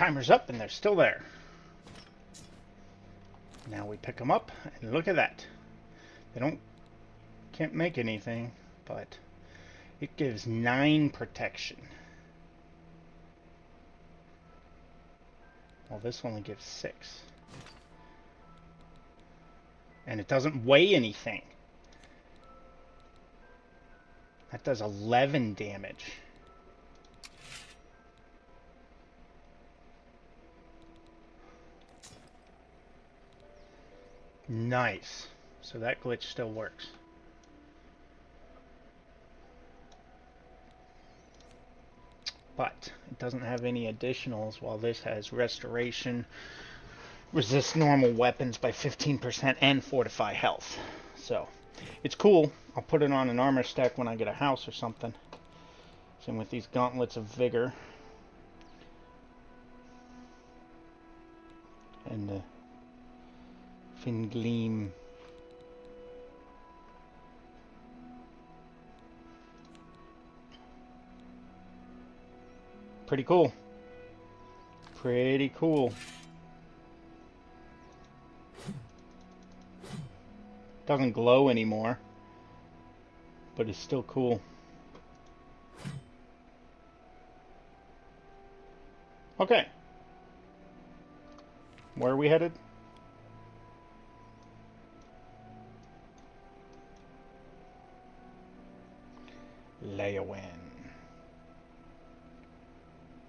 timer's up and they're still there. Now we pick them up and look at that. They can't make anything, but it gives 9 protection. Well, this only gives 6. And it doesn't weigh anything. That does 11 damage. Nice. So that glitch still works. But it doesn't have any additionals, while this has restoration, resist normal weapons by 15%, and fortify health. So it's cool. I'll put it on an armor stack when I get a house or something. Same with these gauntlets of vigor. And the fin gleam. Pretty cool. Pretty cool. Doesn't glow anymore, but it's still cool. Okay. Where are we headed? Leyawen.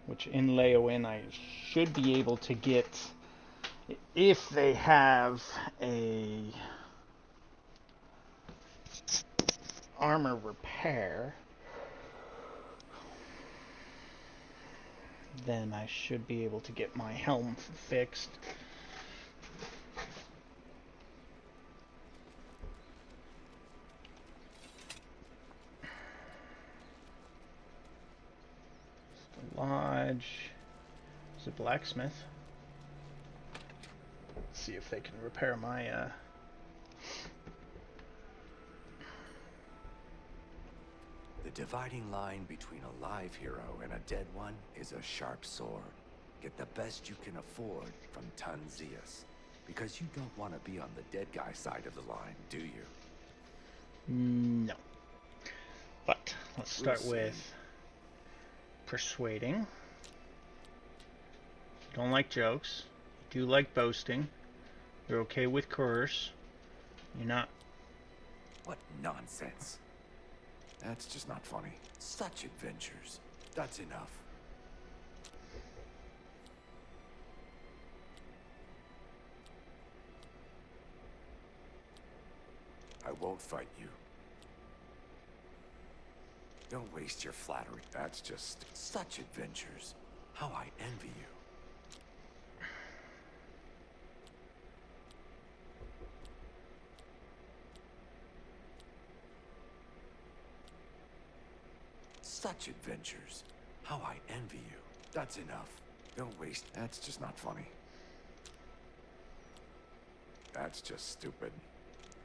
Which in Leyawen I should be able to get if they have a armor repair. Then I should be able to get my helm fixed. The lodge. There's a blacksmith. Let's see if they can repair my The dividing line between a live hero and a dead one is a sharp sword. Get the best you can afford from Tunzius. Because you don't want to be on the dead guy side of the line, do you? No. But let's start with persuading. You don't like jokes. You do like boasting. You're okay with curse. You're not. What nonsense. That's just not funny. Such adventures. That's enough. I won't fight you. Don't waste your flattery. That's just such adventures. How I envy you. Such adventures. How I envy you. That's enough. Don't waste. That's just not funny. That's just stupid.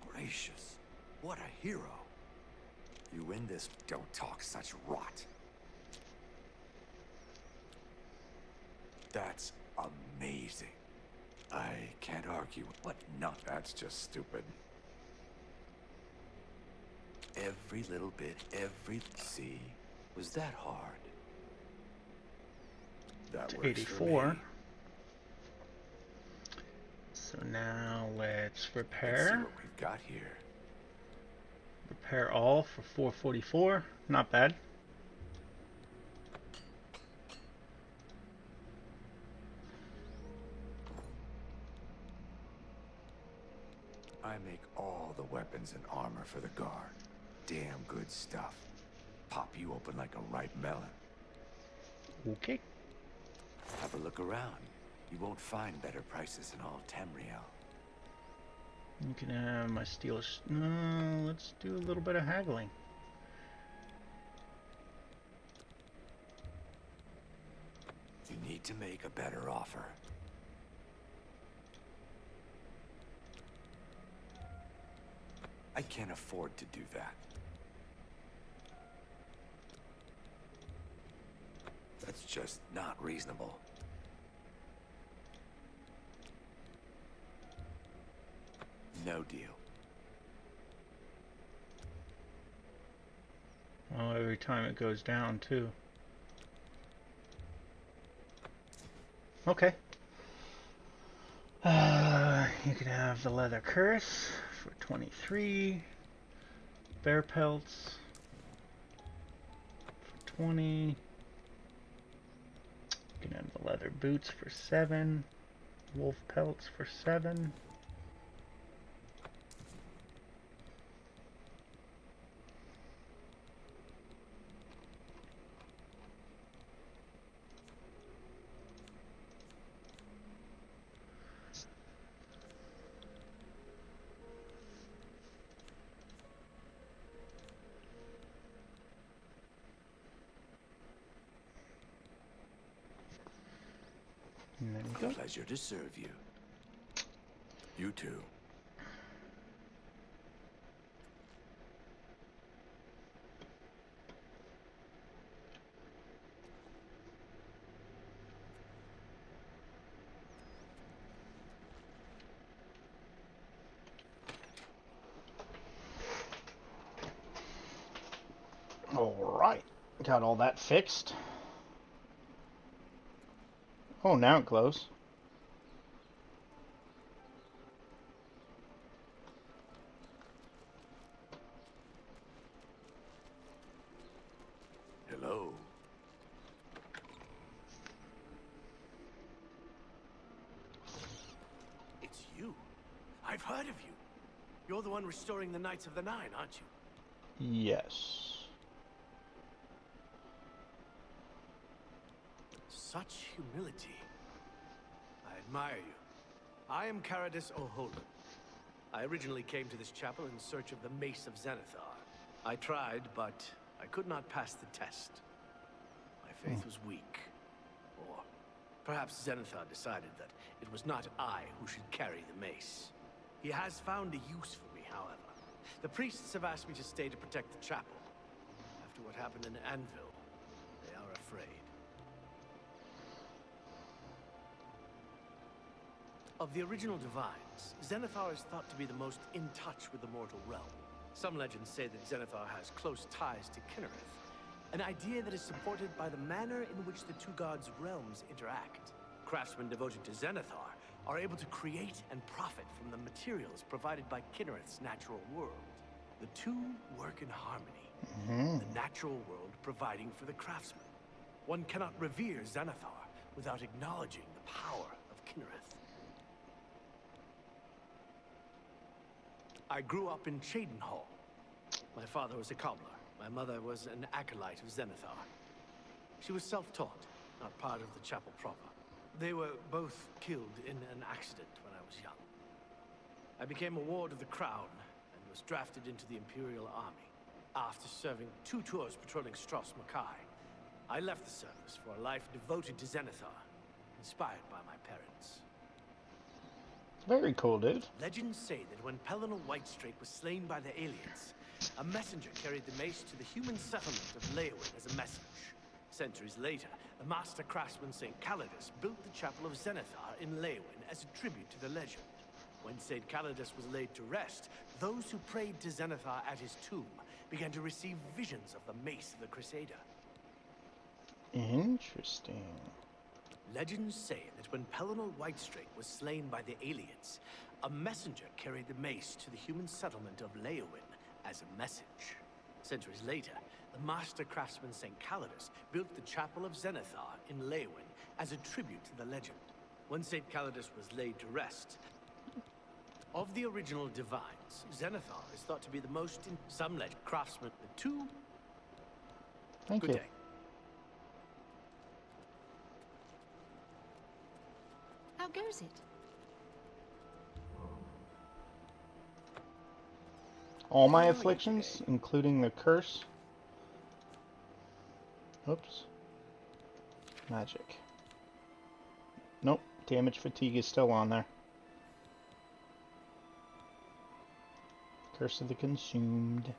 Gracious. What a hero. You win this. Don't talk such rot. That's amazing. I can't argue. What not? That's just stupid. Every little bit, see? Was that hard? That works 84. for me. So now let's Let's repair. see what we've got here. Repair all for 444. Not bad. I make all the weapons and armor for the guard. Damn good stuff. Pop you open like a ripe melon. Okay. Have a look around. You won't find better prices in all Tamriel. You can have my steel. No, let's do a little bit of haggling. You need to make a better offer. I can't afford to do that. That's just not reasonable. No deal. Oh, every time it goes down, too. Okay. You can have the leather curse for 23. Bear pelts for 20. You can have the leather boots for 7. Wolf pelts for 7. And there we go. Pleasure to serve you. You too. Alright. Got all that fixed. Oh, now it glows. Hello. It's you. I've heard of you. You're the one restoring the Knights of the Nine, aren't you? Yes. Such humility. I admire you. I am Caradus O'Holden. I originally came to this chapel in search of the Mace of Zenithar. I tried, but I could not pass the test. My faith was weak. Or perhaps Zenithar decided that it was not I who should carry the mace. He has found a use for me, however. The priests have asked me to stay to protect the chapel. After what happened in Anvil, they are afraid. Of the original divines, Zenithar is thought to be the most in touch with the mortal realm. Some legends say that Zenithar has close ties to Kinnereth, an idea that is supported by the manner in which the two gods' realms interact. Craftsmen devoted to Zenithar are able to create and profit from the materials provided by Kinnereth's natural world. The two work in harmony, the natural world providing for the craftsman. One cannot revere Zenithar without acknowledging the power of Kinnereth. I grew up in Cheydinhall. My father was a cobbler. My mother was an acolyte of Zenithar. She was self-taught, not part of the chapel proper. They were both killed in an accident when I was young. I became a ward of the Crown and was drafted into the Imperial Army. After serving 2 tours patrolling Stros Makai, I left the service for a life devoted to Zenithar, inspired by my parents. Very cool, dude. Legends say that when Pelennor Whitestrake was slain by the aliens, a messenger carried the mace to the human settlement of Leowyn as a message. Centuries later, the master craftsman St. Calidus built the Chapel of Zenithar in Leowyn as a tribute to the legend. When St. Calidus was laid to rest, those who prayed to Zenithar at his tomb began to receive visions of the mace of the Crusader. Interesting. Legends say that when Pelennor Whitestrake was slain by the aliens, a messenger carried the mace to the human settlement of Leowyn as a message. Centuries later, the master craftsman St. Calidus built the Chapel of Zenithar in Leowyn as a tribute to the legend. When St. Calidus was laid to rest, of the original divines, Zenithar is thought to be the most in some legend craftsman. The two. Thank Good you. day. How goes it? All my How are you afflictions, today? including the curse. Oops. Magic. Nope. Damage fatigue is still on there. Curse of the Consumed.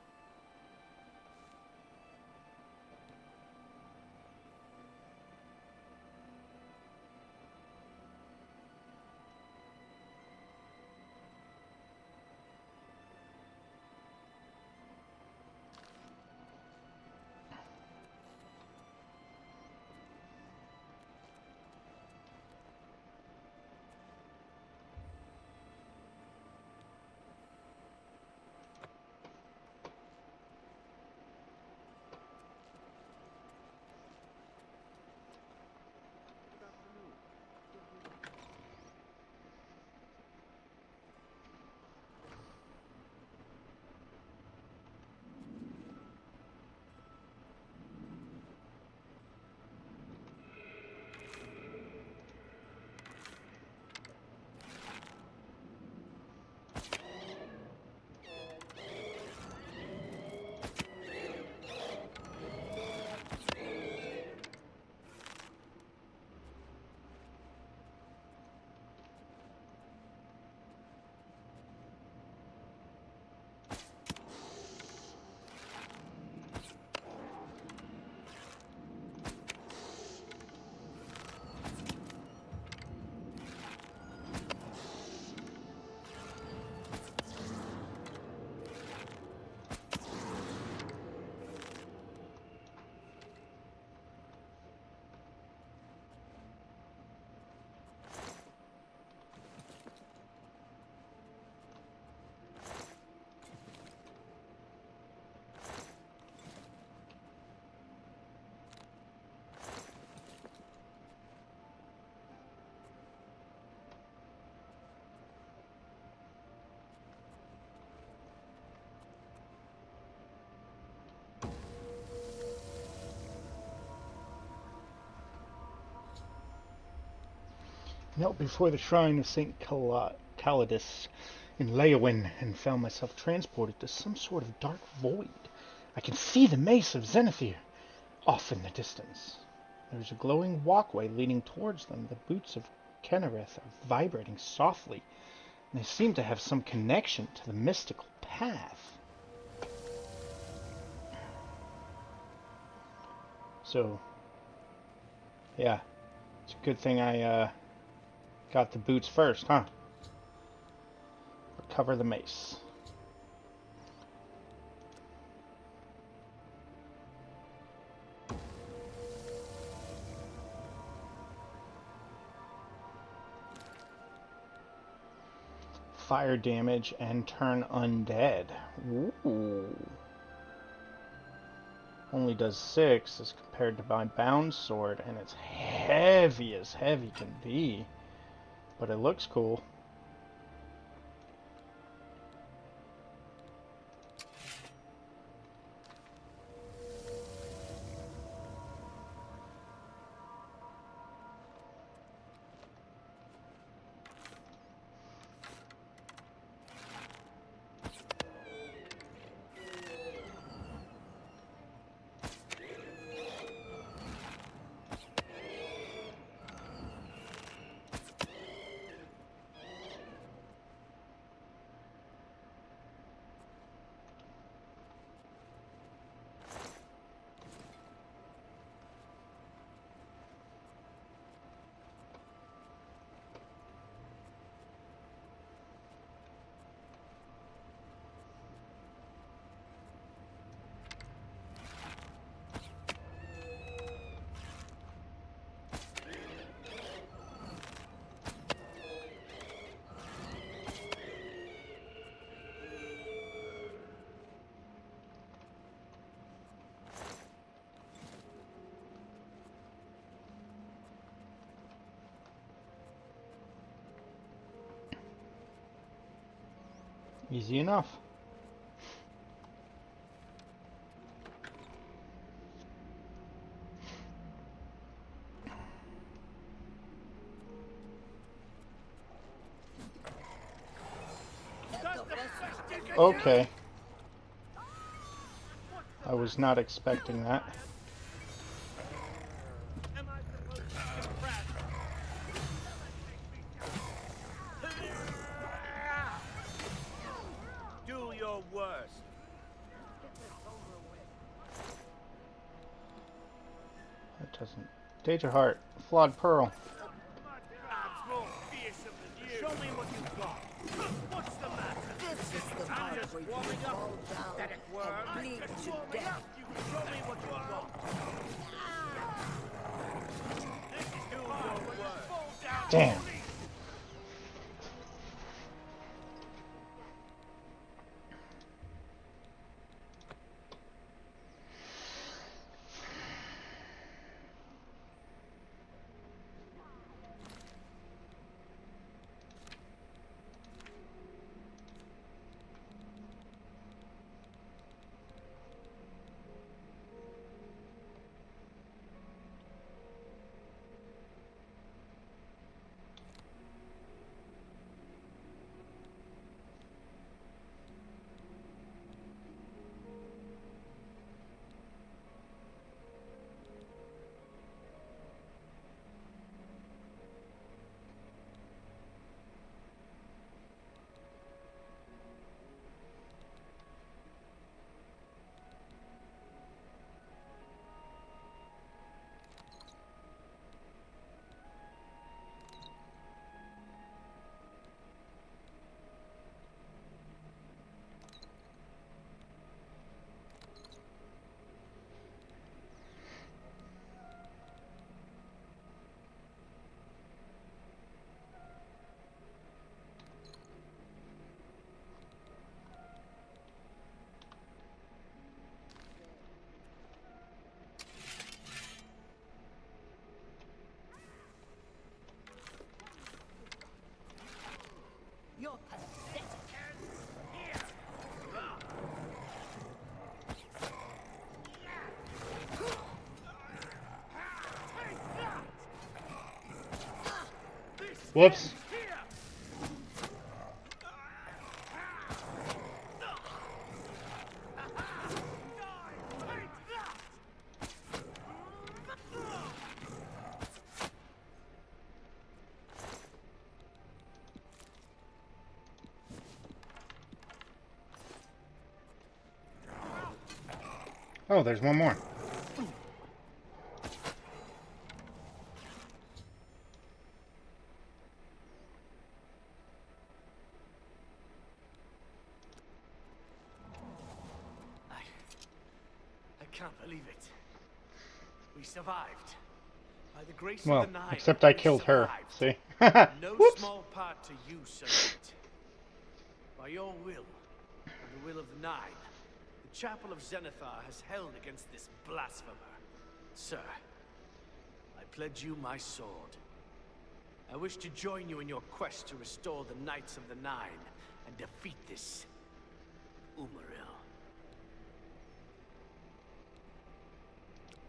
Knelt before the shrine of St. Calidus in Leowin and found myself transported to some sort of dark void. I can see the mace of Zenithir off in the distance. There's a glowing walkway leading towards them. The boots of Kennereth are vibrating softly, and they seem to have some connection to the mystical path. So, yeah, it's a good thing I got the boots first, huh? Recover the mace. Fire damage and turn undead. Ooh. Only does 6 as compared to my bound sword, and it's heavy as heavy can be. But it looks cool. Easy enough. Okay. I was not expecting that. Do your worst. That doesn't. Danger Heart. Flawed Pearl. Show me what you've got. What's the matter? This is the part where you fall down and bleed to death. Show me what you've got. This is do your worst. Damn. Whoops. Oh, there's one more. I can't believe it. We survived. By the grace Well, of the Nine, except I we killed her. survived. See? No Whoops. small part to you, Servant. By your will, and the will of the Nine, the Chapel of Zenithar has held against this blasphemer. Sir, I pledge you my sword. I wish to join you in your quest to restore the Knights of the Nine and defeat this Umaril.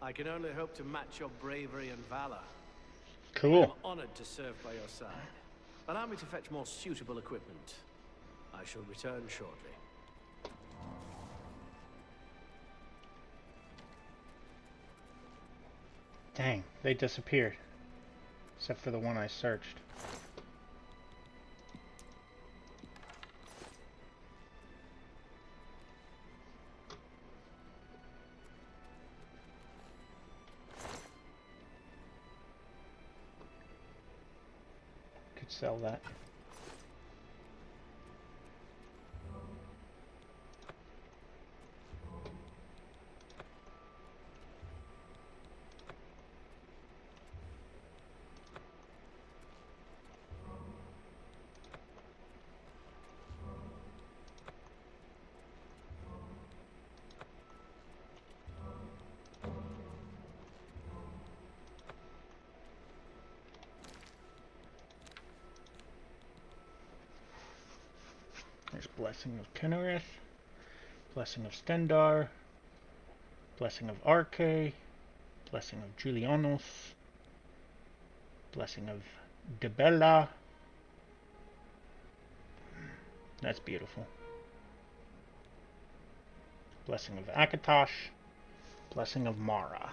I can only hope to match your bravery and valor. Cool. I'm honored to serve by your side. Allow me to fetch more suitable equipment. I shall return shortly. Dang, they disappeared. Except for the one I searched. Could sell that. There's Blessing of Kenarith, Blessing of Stendar, Blessing of Arche, Blessing of Julianos, Blessing of Debella. That's beautiful. Blessing of Akatosh, Blessing of Mara.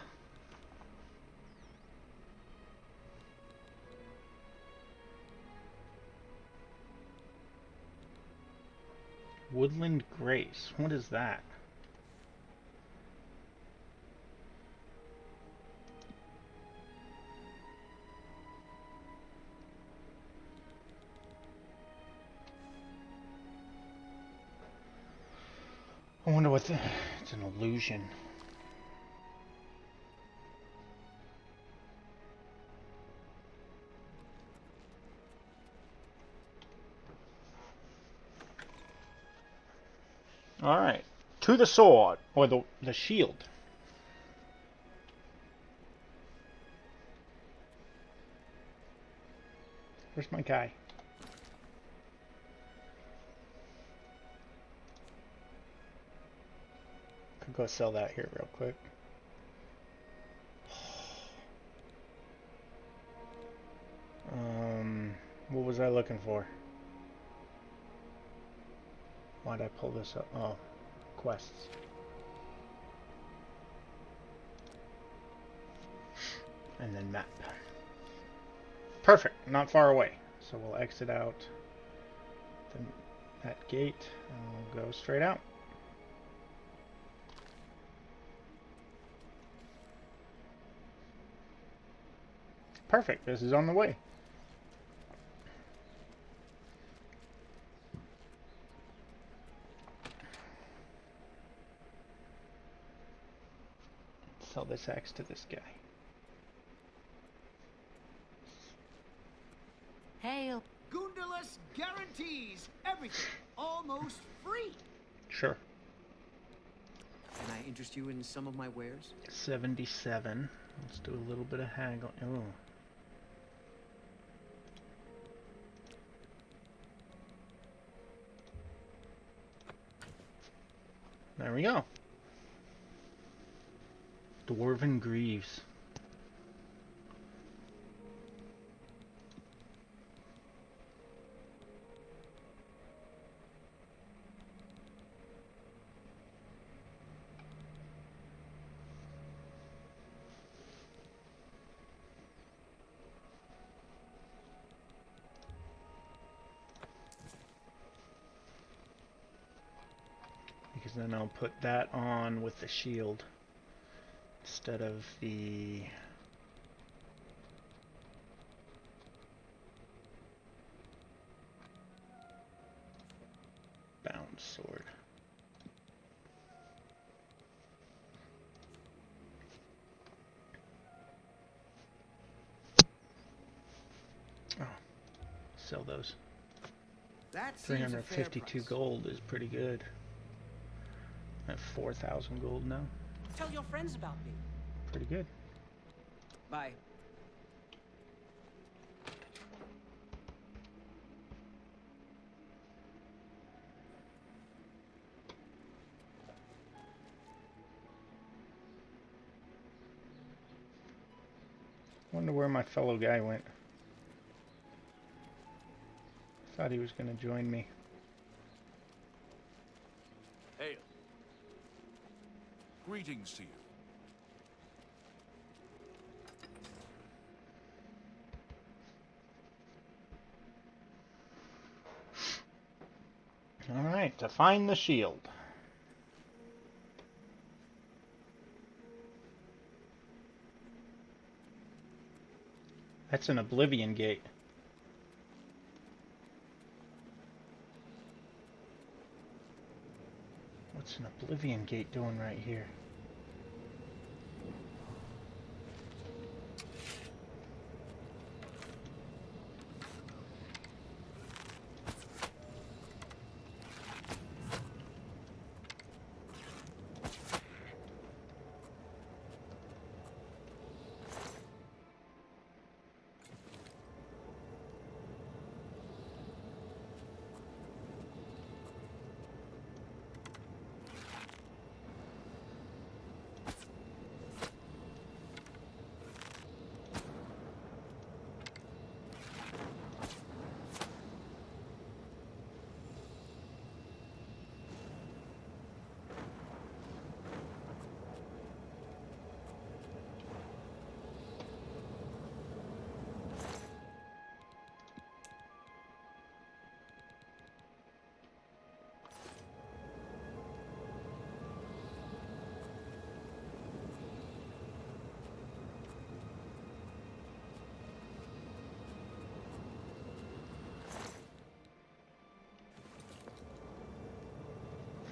Woodland Grace. What is that? I wonder what the... It's an illusion. Alright. To the sword. Or the shield. Where's my guy? Could go sell that here real quick. What was I looking for? Why'd I pull this up? Oh, quests. And then map. Perfect, not far away. So we'll exit out that gate and we'll go straight out. Perfect, this is on the way. Sell this axe to this guy. Hail. Goondalus guarantees everything almost free. Sure. Can I interest you in some of my wares? 77. Let's do a little bit of haggle. Oh. There we go. Dwarven Greaves. Because then I'll put that on with the shield instead of the bound sword. Oh, sell those. That seems a fair 352 price. gold is pretty good. I have 4,000 gold now. Tell your friends about me. Pretty good. Bye. Wonder where my fellow guy went. Thought he was going to join me. Hail. Greetings to you. Alright, to find the shield. That's an Oblivion Gate. What's an Oblivion Gate doing right here?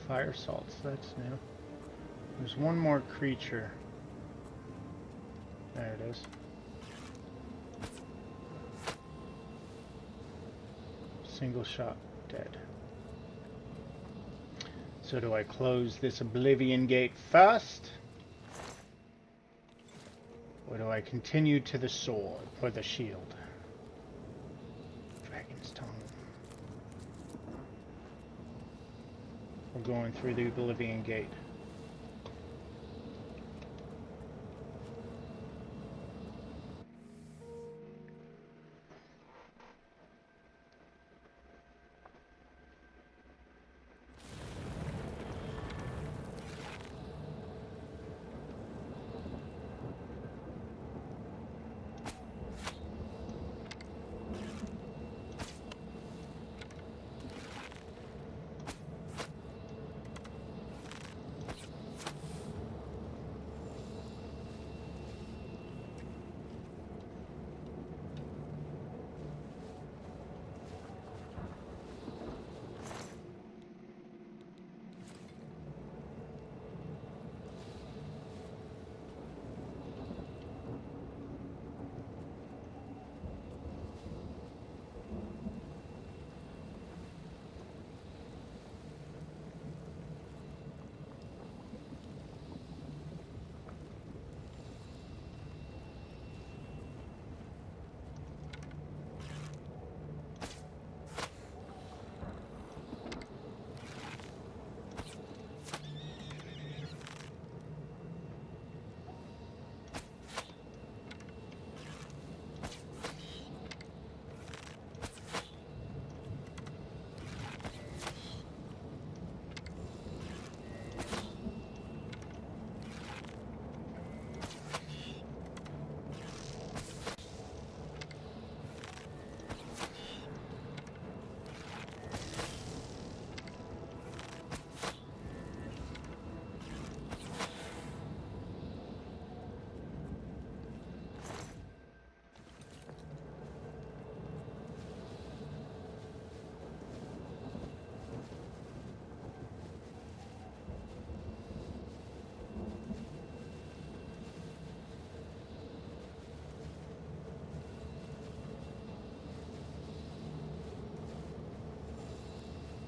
Fire salts, that's new. There's one more creature. There it is. Single shot, dead. So do I close this Oblivion Gate first? Or do I continue to the sword, or the shield? Dragon's Tongue. We're going through the Oblivion Gate.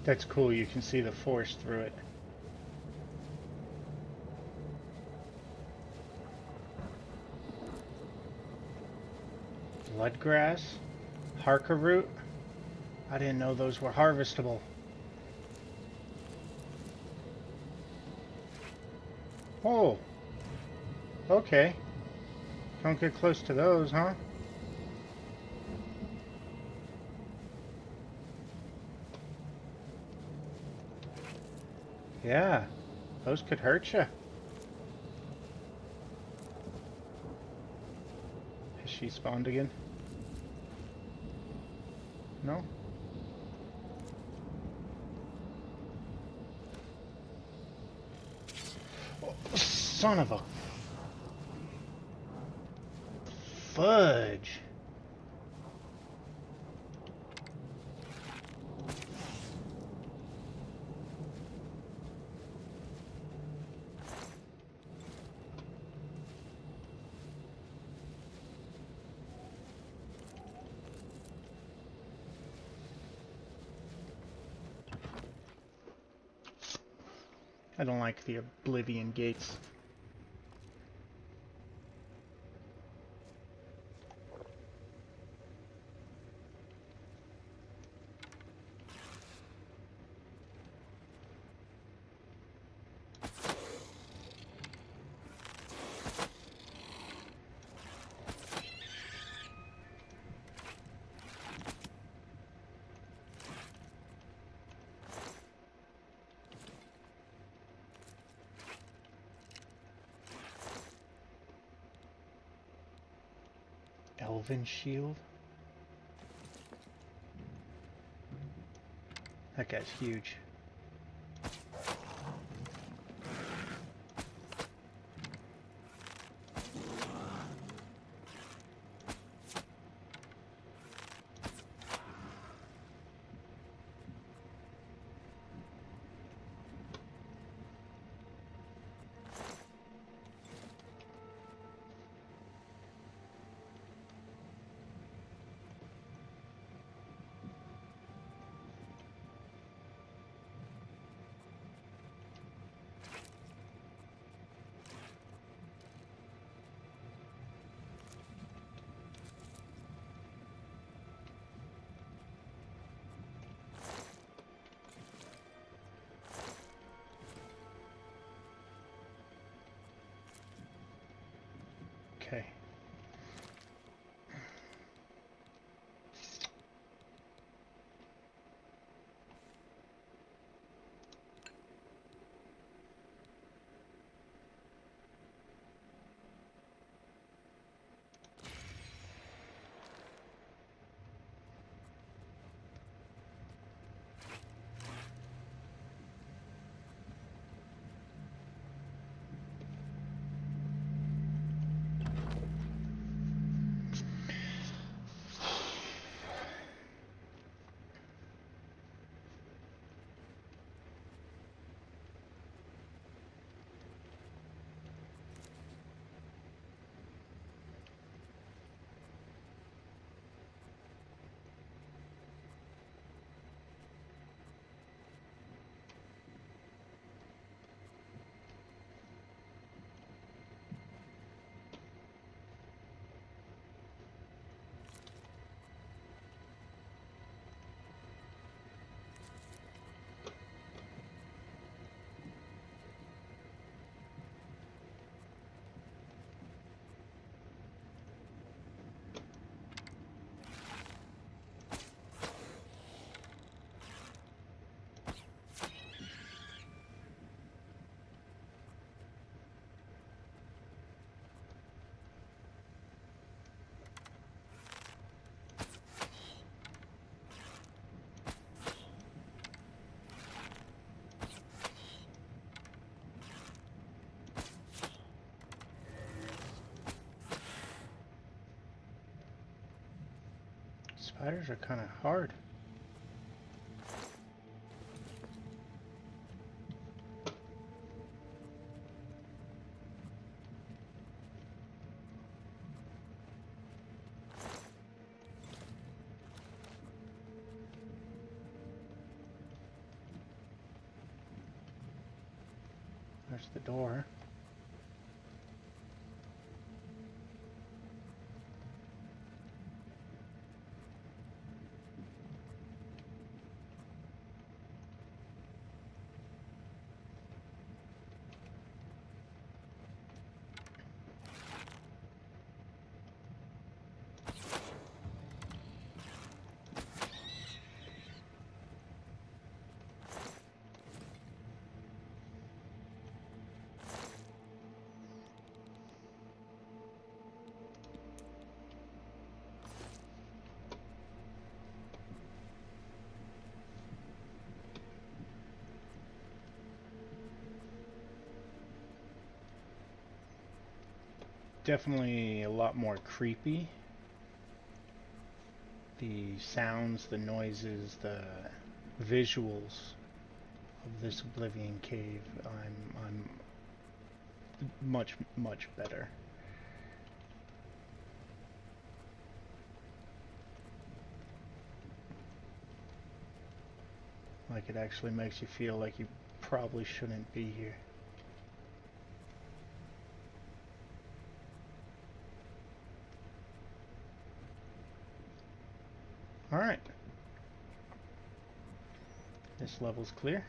That's cool, you can see the forest through it. Bloodgrass? Harker root? I didn't know those were harvestable. Oh! Okay. Don't get close to those, huh? Yeah, those could hurt you. Has she spawned again? No? Oh, son of a... fudge. I don't like the Oblivion gates. Elven shield? That guy's huge. Okay. Spiders are kind of hard. There's the door. Definitely a lot more creepy. The sounds, the noises, the visuals of this Oblivion Cave, I'm much better. Like it actually makes you feel like you probably shouldn't be here. Alright. This level's clear.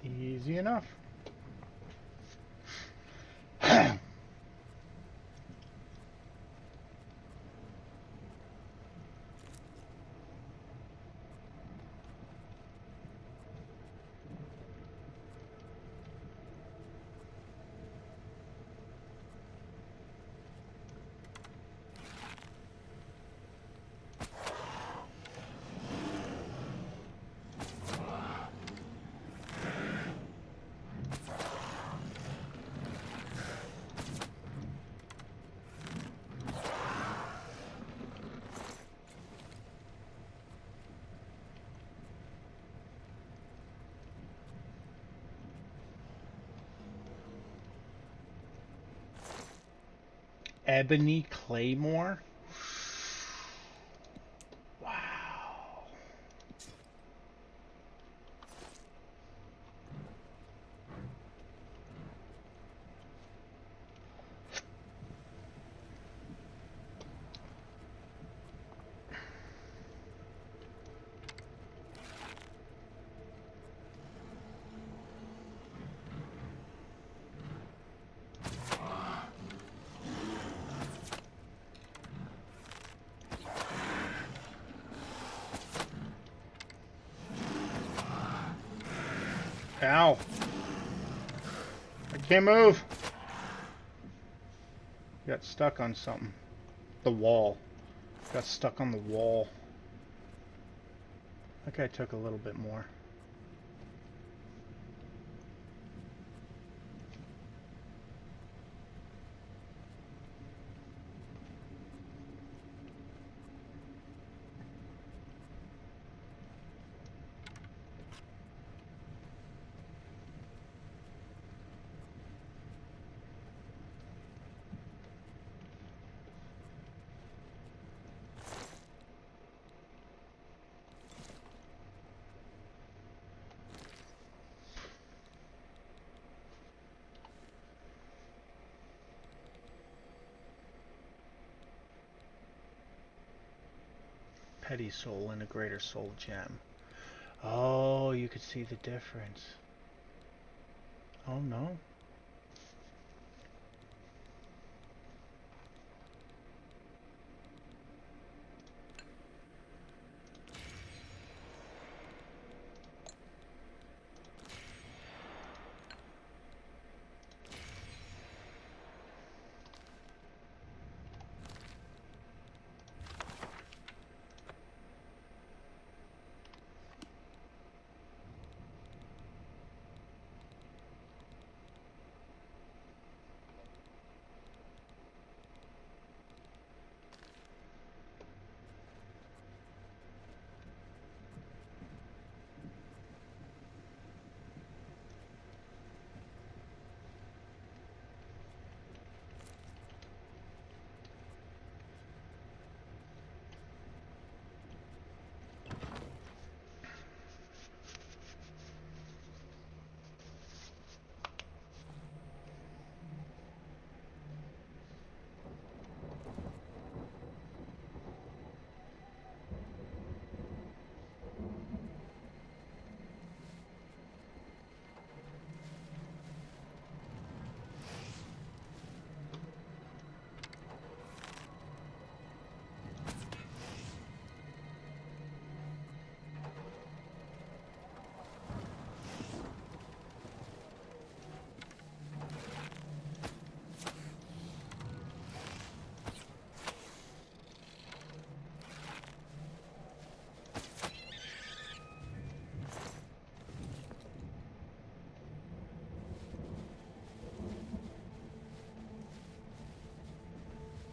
Easy enough. Ebony Claymore? Wow. Ow. I can't move. Got stuck on something. The wall. Got stuck on the wall. That guy took a little bit more. Petty soul and a greater soul gem. Oh, you could see the difference. Oh no.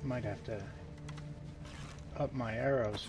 Might have to up my arrows.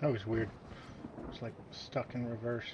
That was weird. It's like stuck in reverse.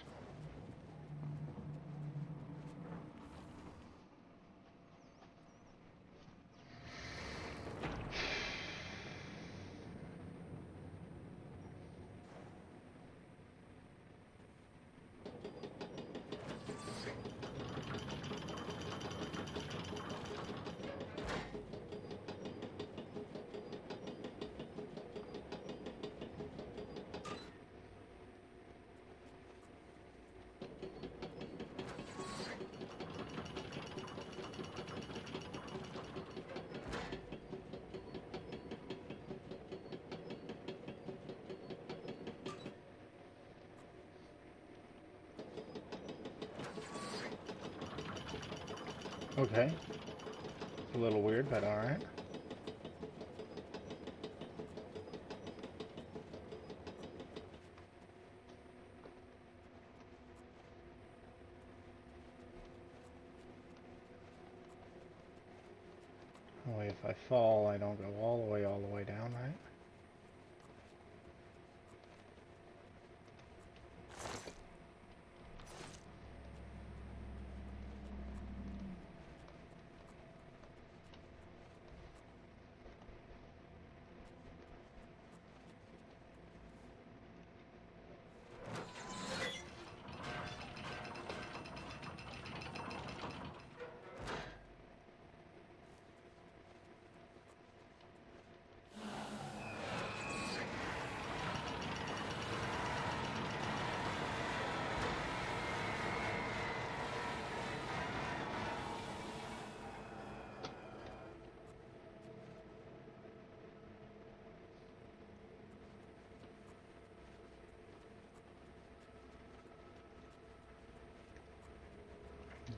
Okay. A little weird, but alright. That way if I fall, I don't go all the way down, right?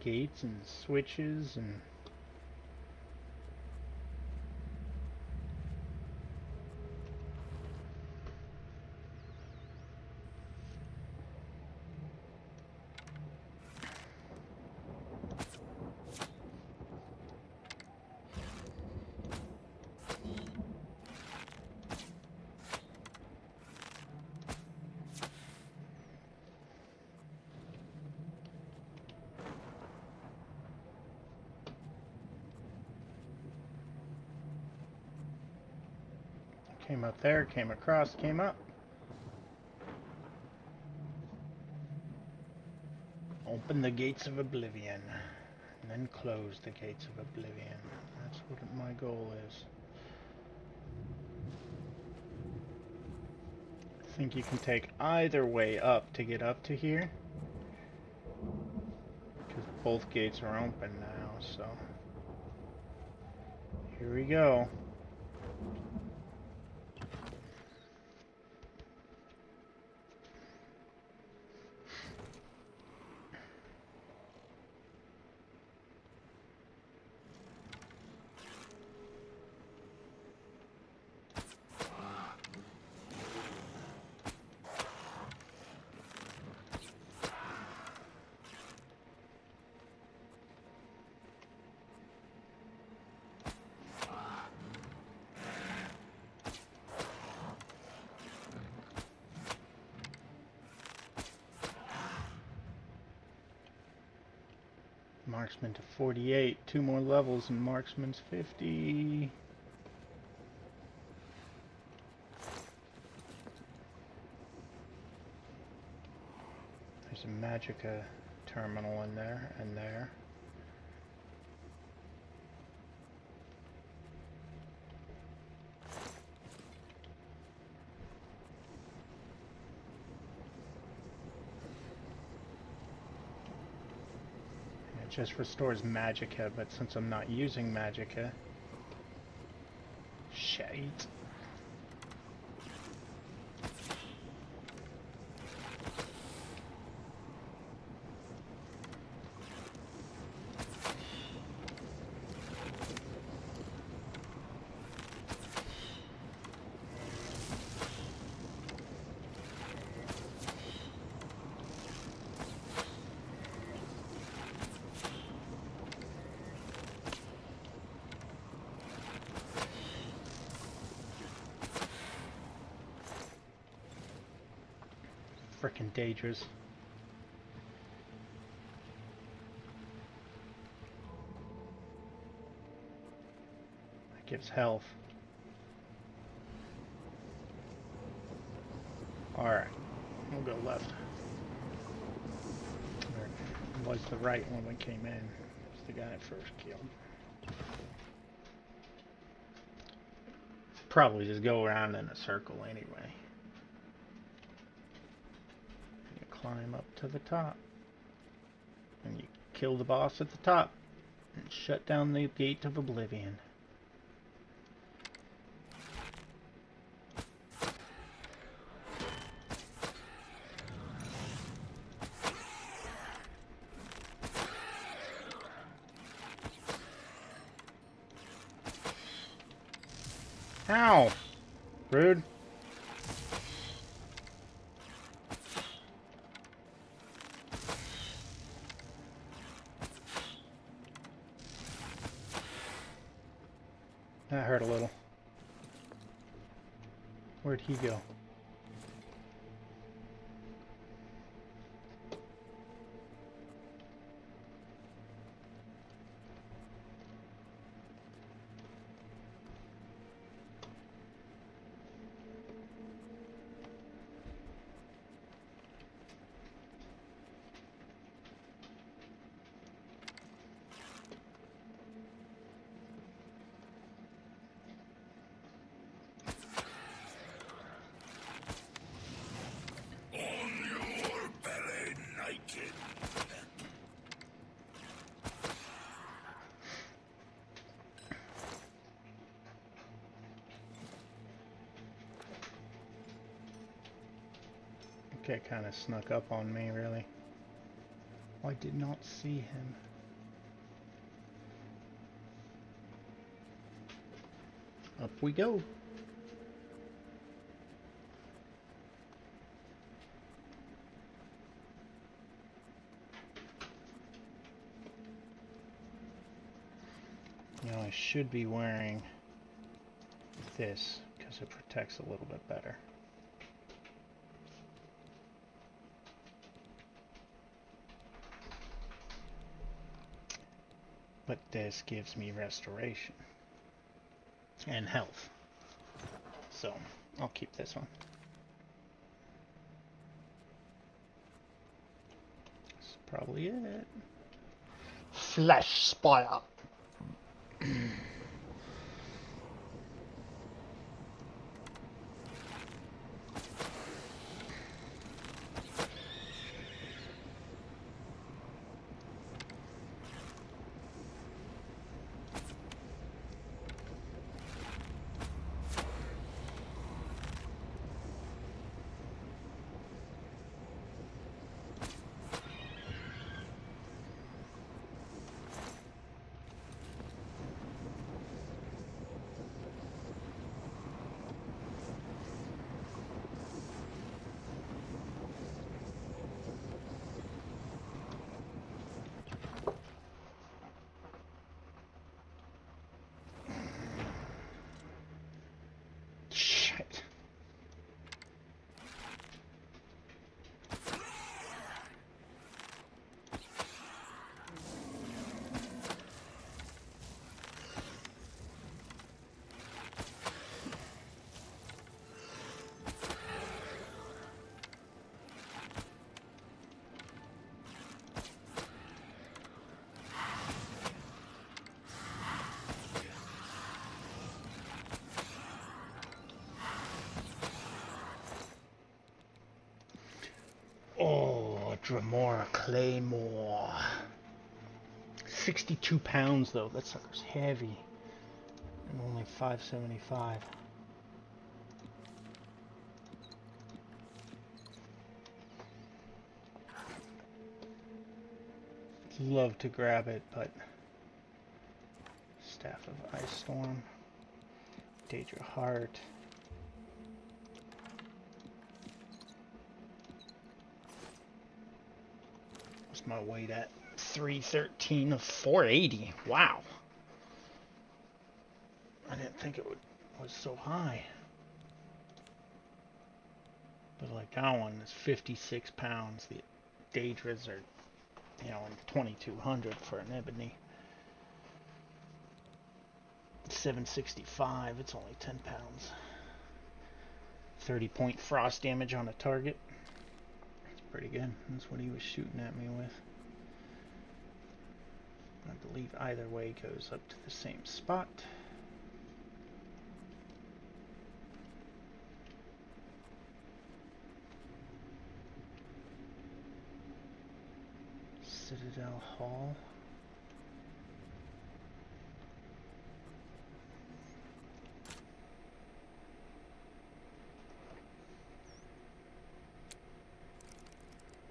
Gates and switches and came up there, came across, came up. Open the gates of oblivion, and then close the gates of oblivion. That's what my goal is. I think you can take either way up to get up to here, because both gates are open now, so here we go. Marksman to 48, 2 more levels and Marksman's 50. There's a Magicka terminal in there and there. Just restores Magicka, but since I'm not using Magicka, shite. Frickin' Daedras. That gives health. Alright, we'll go left. Or was the right when we came in. It's the guy I first killed. Probably just go around in a circle anyway. Climb up to the top, and you kill the boss at the top and shut down the gate of oblivion. Ow! Rude. That hurt a little. Where'd he go? That kind of snuck up on me, really. I did not see him. Up we go. You know, I should be wearing this because it protects a little bit better. But this gives me restoration and health. So I'll keep this one. That's probably it. Flesh Spire. Oh, Dremora Claymore. 62 pounds though, that sucker's heavy. And only 575. Love to grab it, but Staff of Ice Storm, Daedra Heart. What's my weight at? 313 of 480. Wow. I didn't think it was so high. But like that one is 56 pounds. The Daedras are, you know, in 2200 for an ebony. 765, it's only 10 pounds. 30-point frost damage on a target. That's pretty good. That's what he was shooting at me with. I believe either way goes up to the same spot. Citadel Hall.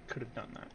Could have done that.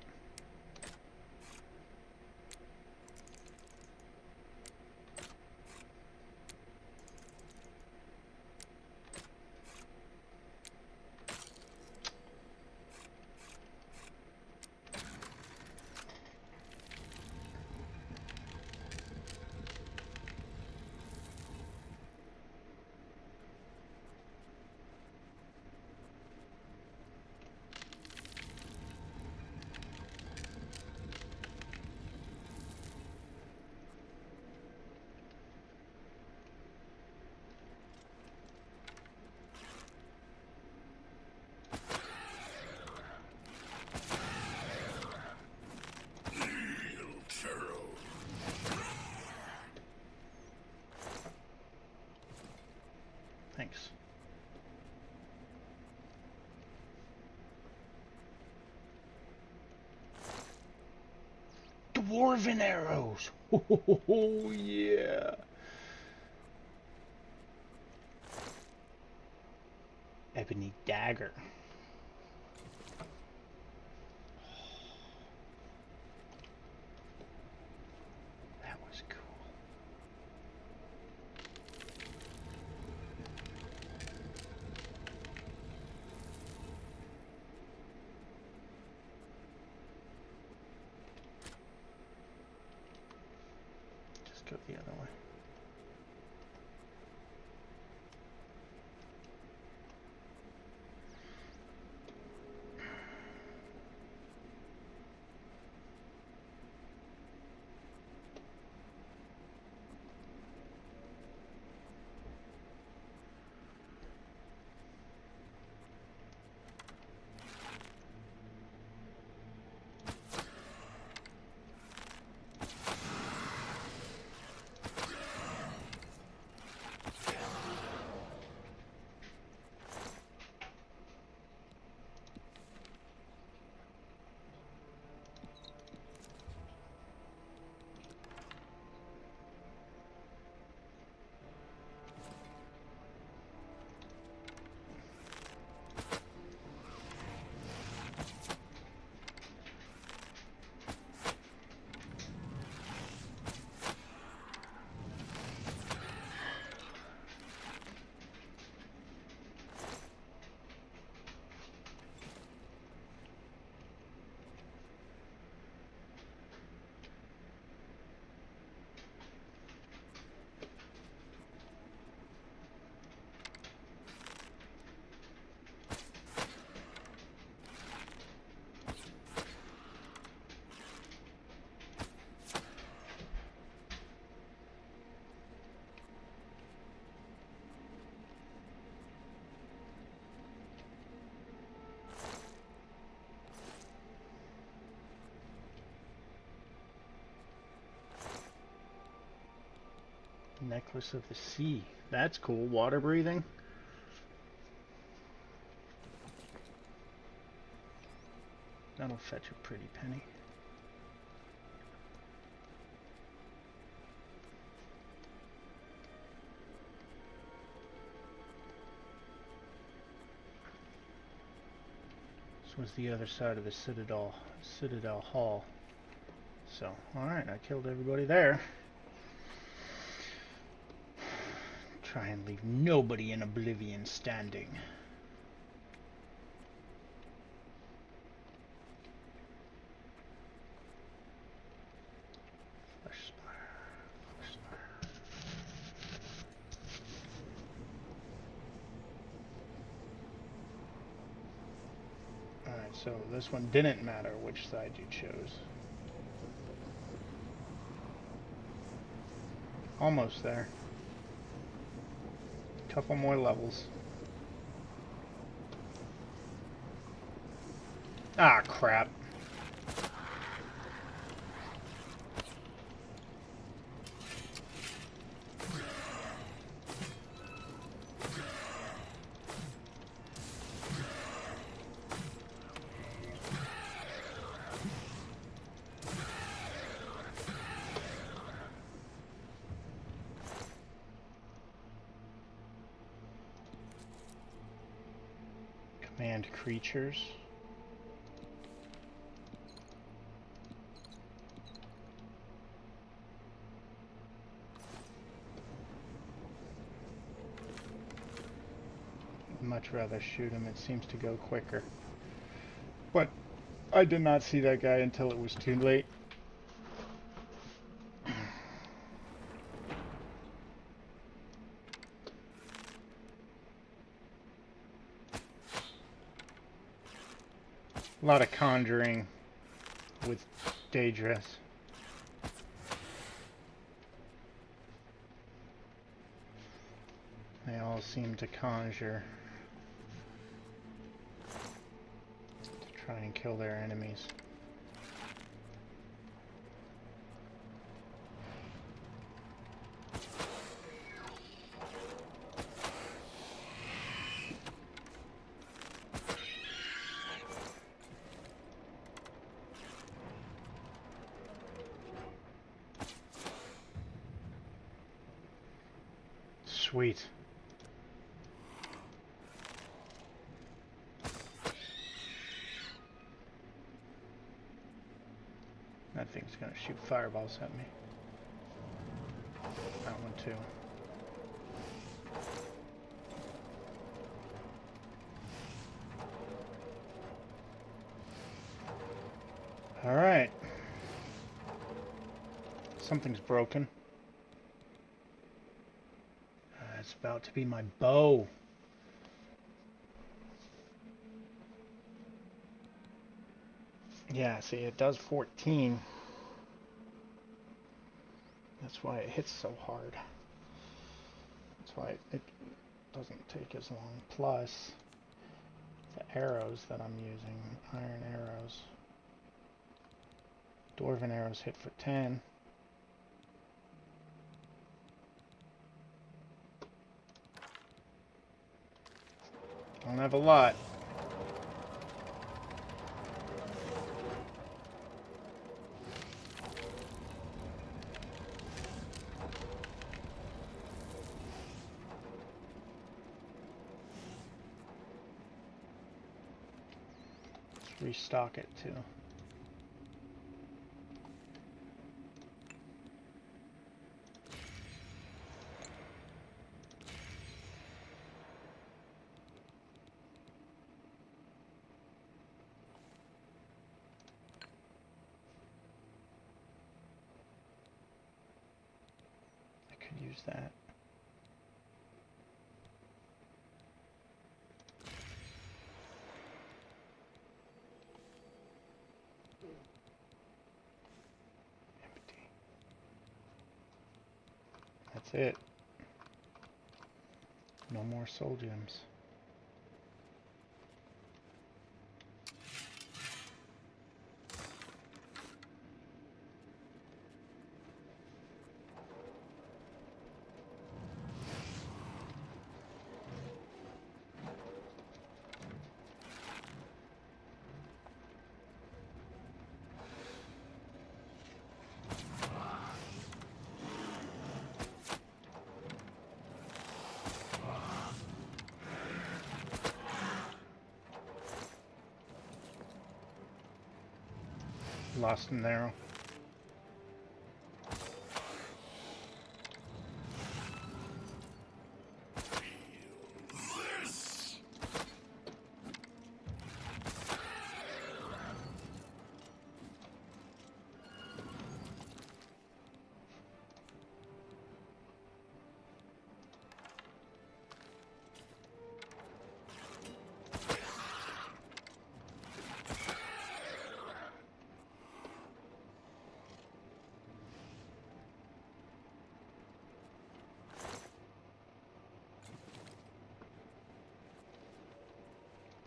dwarven arrows. Oh, yeah. Ebony dagger. That was cool. Just go the other way. Necklace of the Sea. That's cool. Water breathing. That'll fetch a pretty penny. This was the other side of the Citadel Hall. So, alright, I killed everybody there. Try and leave nobody in Oblivion standing. Flesh splatter, flesh splatter. Alright, so this one didn't matter which side you chose. Almost there. Couple more levels. Ah, crap. Command creatures. Much rather shoot him. It seems to go quicker. But I did not see that guy until it was too late. A lot of conjuring with Daedrus. They all seem to conjure to try and kill their enemies. Sweet. That thing's gonna shoot fireballs at me. That one too. Alright. Something's broken. It's about to be my bow. Yeah, see, it does 14. That's why it hits so hard. That's why it doesn't take as long. Plus, the arrows that I'm using, iron arrows. Dwarven arrows hit for 10. I don't have a lot. Let's restock it too. Use that. Empty. That's it. No more soul gems. Lost an arrow.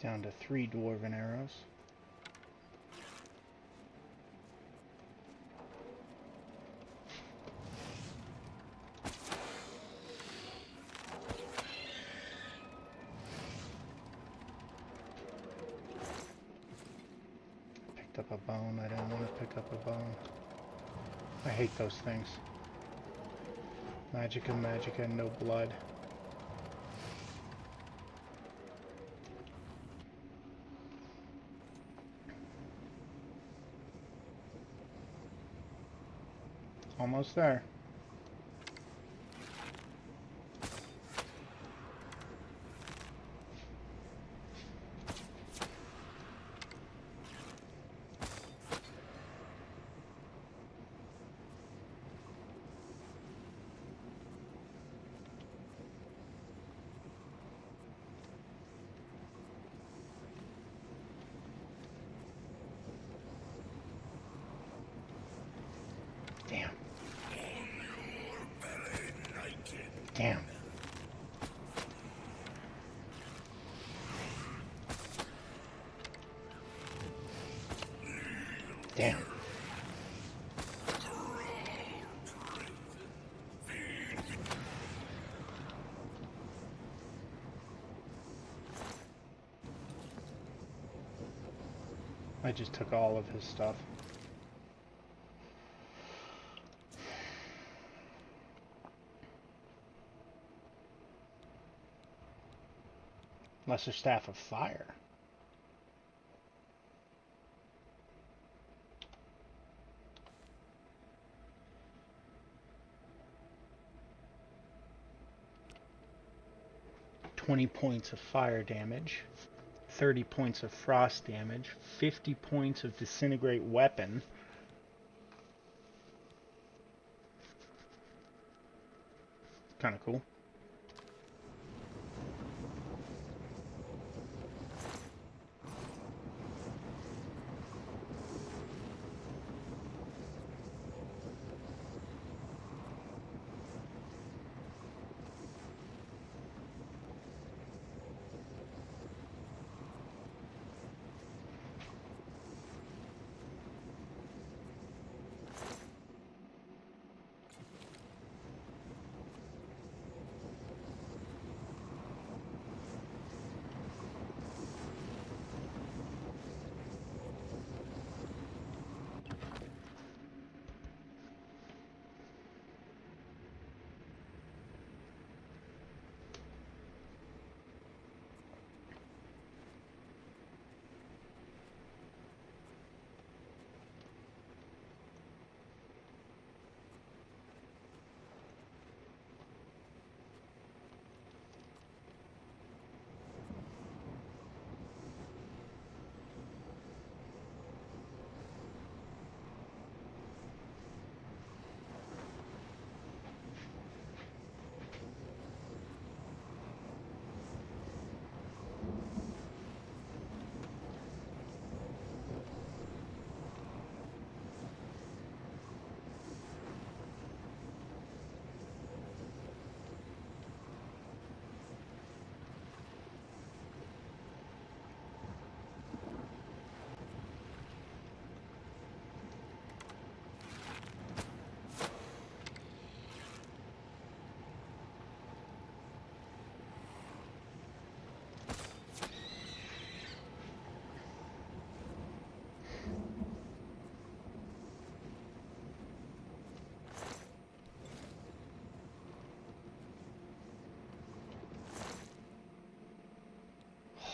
Down to 3 dwarven arrows. Picked up a bone. I didn't want to pick up a bone. I hate those things. Magicka, no blood. Almost there. Damn. Damn. Damn. I just took all of his stuff. Lesser Staff of Fire. $20 of fire damage, 30 points of frost damage, 50 points of disintegrate weapon. Kind of cool.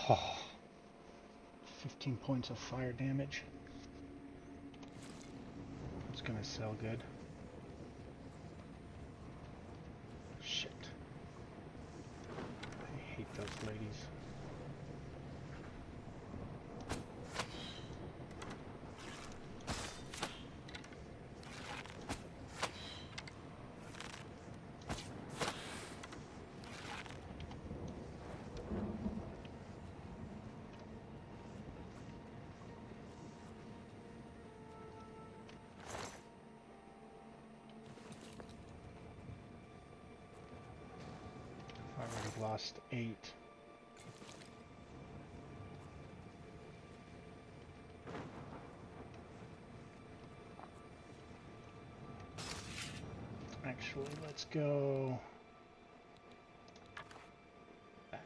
Oh, 15 points of fire damage. It's gonna sell good. Shit. I hate those ladies. I've already lost 8. Actually, let's go that.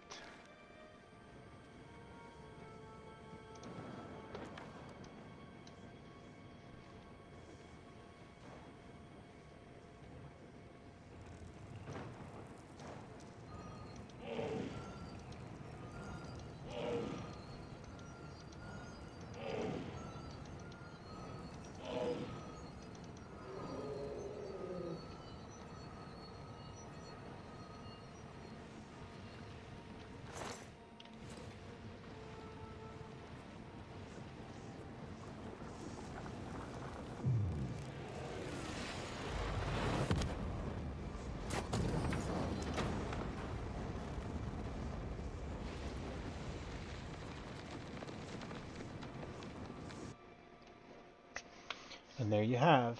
And there you have,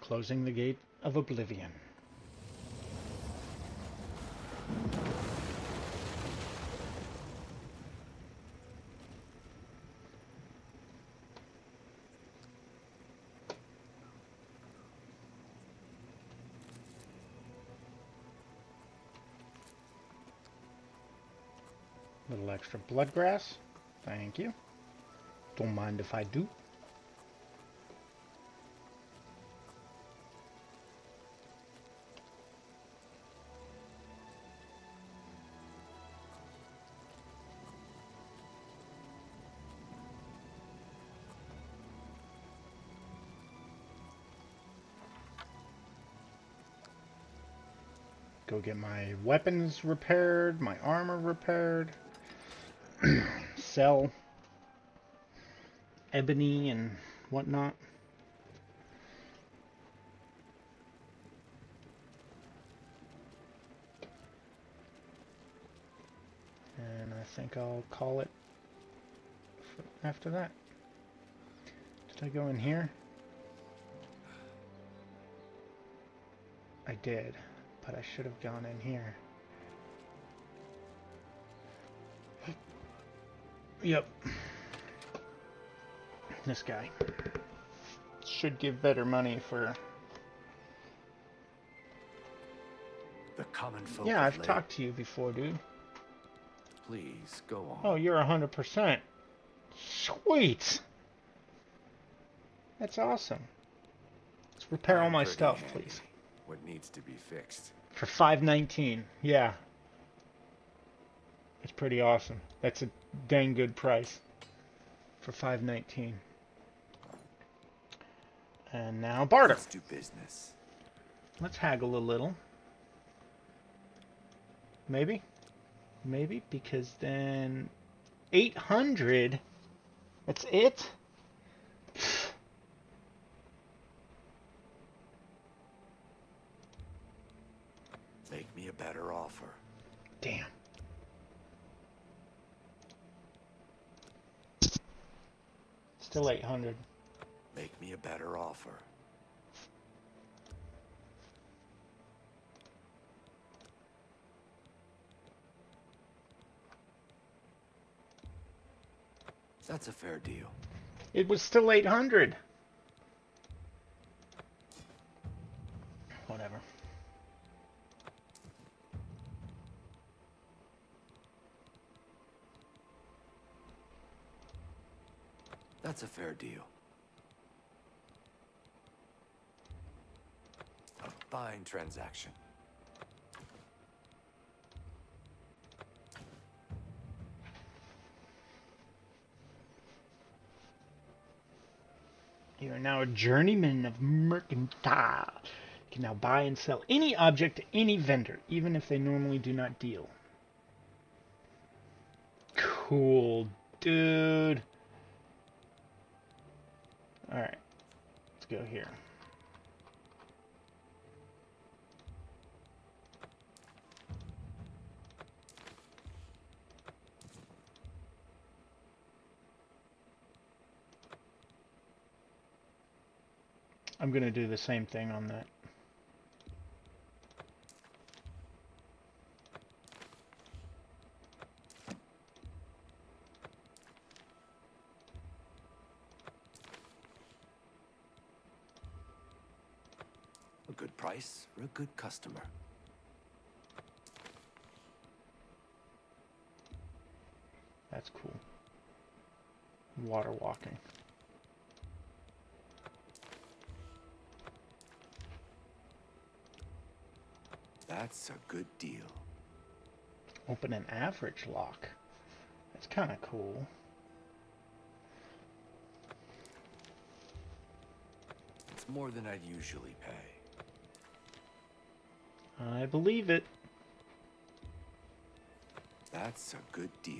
closing the gate of Oblivion. Little extra blood grass. Thank you. Don't mind if I do. Go get my weapons repaired, my armor repaired. Sell ebony and whatnot. And I think I'll call it after that. Did I go in here? I did, but I should have gone in here. Yep. This guy should give better money for... The common folk. Yeah, I've talked to you before, dude. Please, go on. Oh, you're 100%. Sweet! That's awesome. Let's repair all my stuff, please. What needs to be fixed? For $5.19. Yeah. It's pretty awesome. That's a dang good price. For $5.19. And now barter. Let's do business. Let's haggle a little. Maybe? Maybe, because then 800. That's it? Make me a better offer. Damn. Still 800. Make me a better offer. That's a fair deal. It was still 800. Whatever. That's a fair deal. A fine transaction. You are now a journeyman of mercantile. You can now buy and sell any object to any vendor, even if they normally do not deal. Cool, dude. Alright, let's go here. I'm going to do the same thing on that. A good price for a good customer. That's cool. Water walking. That's a good deal. Open an average lock. That's kind of cool. It's more than I'd usually pay. I believe it. That's a good deal.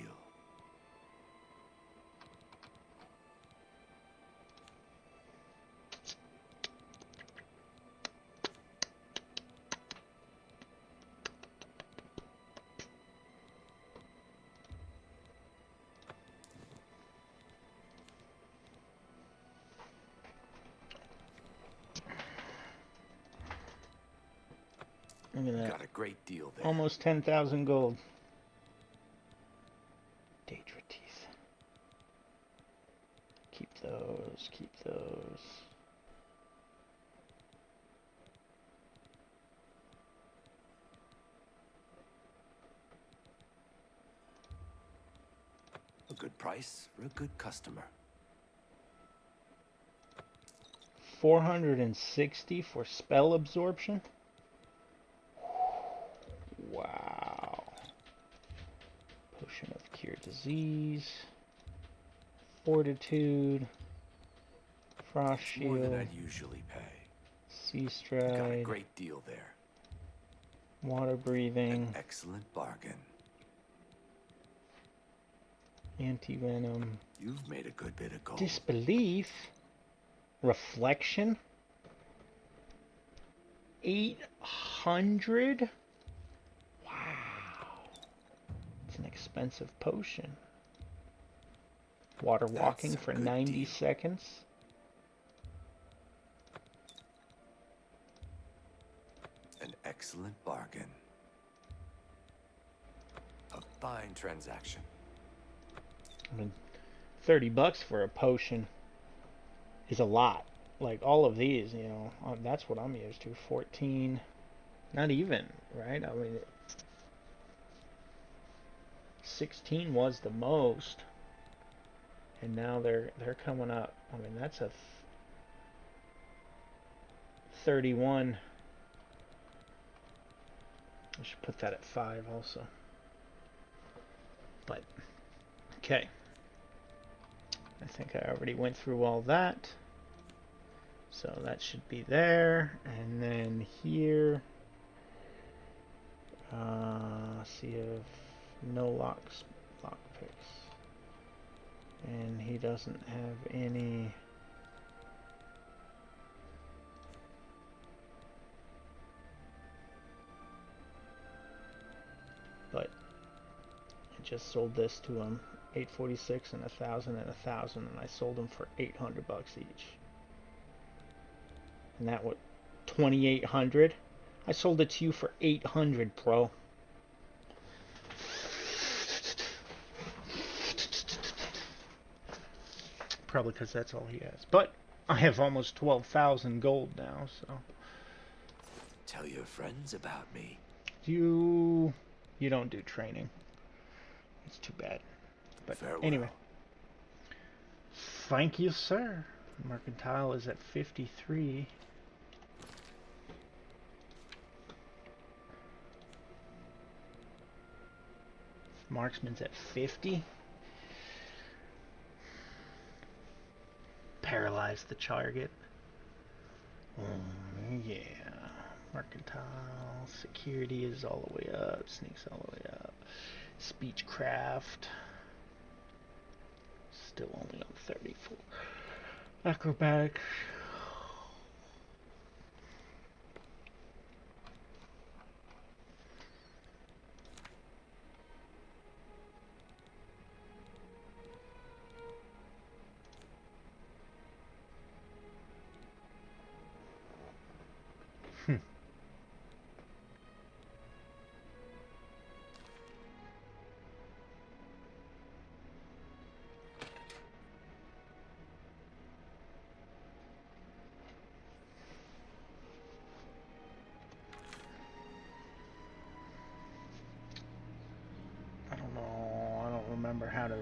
Look at that. Got a great deal there. Almost 10,000 gold. Daedra teeth. Keep those, keep those. A good price for a good customer. 460 for spell absorption? Wow. Potion of Cure Disease. Fortitude. Frost More than Shield. I'd usually pay. Sea Got a Stride. great deal there. Water breathing. Excellent bargain. Anti-venom. You've made a good bit of gold. Disbelief. Reflection. 800? Wow. It's an expensive potion. Water walking for 90 seconds. An excellent bargain. A fine transaction. I mean, 30 bucks for a potion is a lot. Like all of these, you know, that's what I'm used to. 14, not even, right? I mean, 16 was the most, and now they're coming up. I mean, that's a 31. I should put that at 5 also. But okay, I think I already went through all that. So that should be there, and then here, see if no lockpicks, and he doesn't have any. But I just sold this to him, 846 and 1,000 and 1,000, and I sold them for 800 bucks each. And that was 2,800. I sold it to you for 800, bro. Probably because that's all he has. But I have almost 12,000 gold now, so. Tell your friends about me. You don't do training. It's too bad. But farewell. Anyway. Thank you, sir. Mercantile is at 53. Marksman's at 50. Paralyze the target. Yeah. Mercantile. Security is all the way up. Sneaks all the way up. Speechcraft. Still only on 34. Acrobatics. How to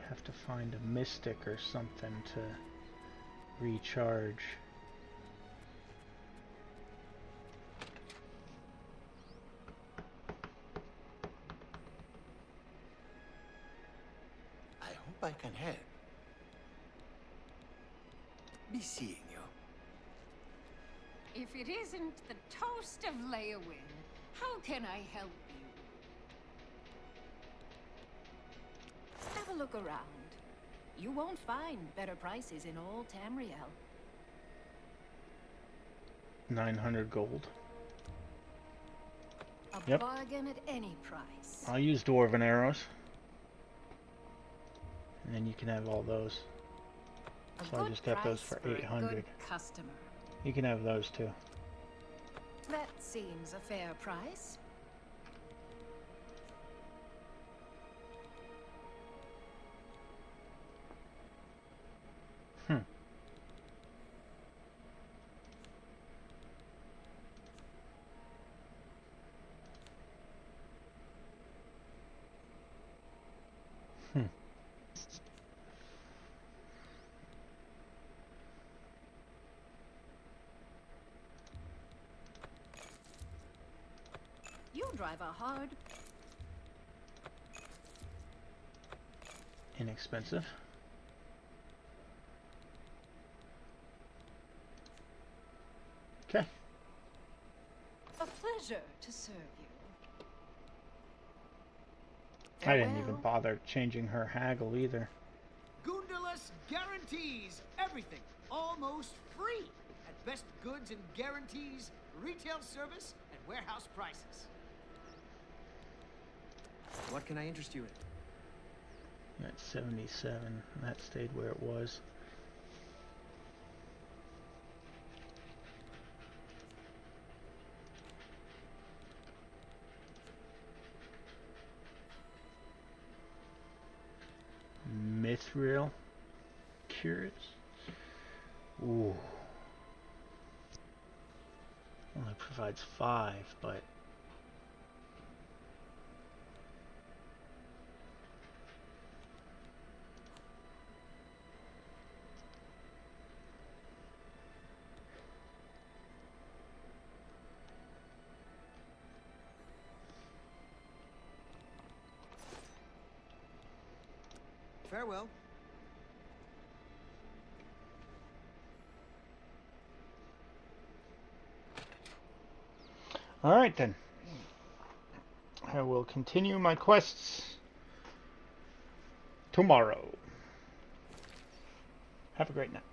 have to find a mystic or something to recharge. I hope I can help. Be seeing you. If it isn't the toast of Leowin, how can I help you? Have a look around. You won't find better prices in all Tamriel. 900 gold. A bargain at any price. I'll use Dwarven arrows. And then you can have all those. So I just got those for 800. A good customer. You can have those too. That seems a fair price. You drive a hard... Inexpensive. Okay. pleasure to serve you. I didn't even Farewell. bother changing her haggle either. Goondalus guarantees everything, almost free, at best goods and guarantees, retail service, and warehouse prices. What can I interest you in? At 77, and that stayed where it was. Mithril cures. Ooh. Only provides 5, but Farewell. alright then. I will continue my quests tomorrow. Have a great night.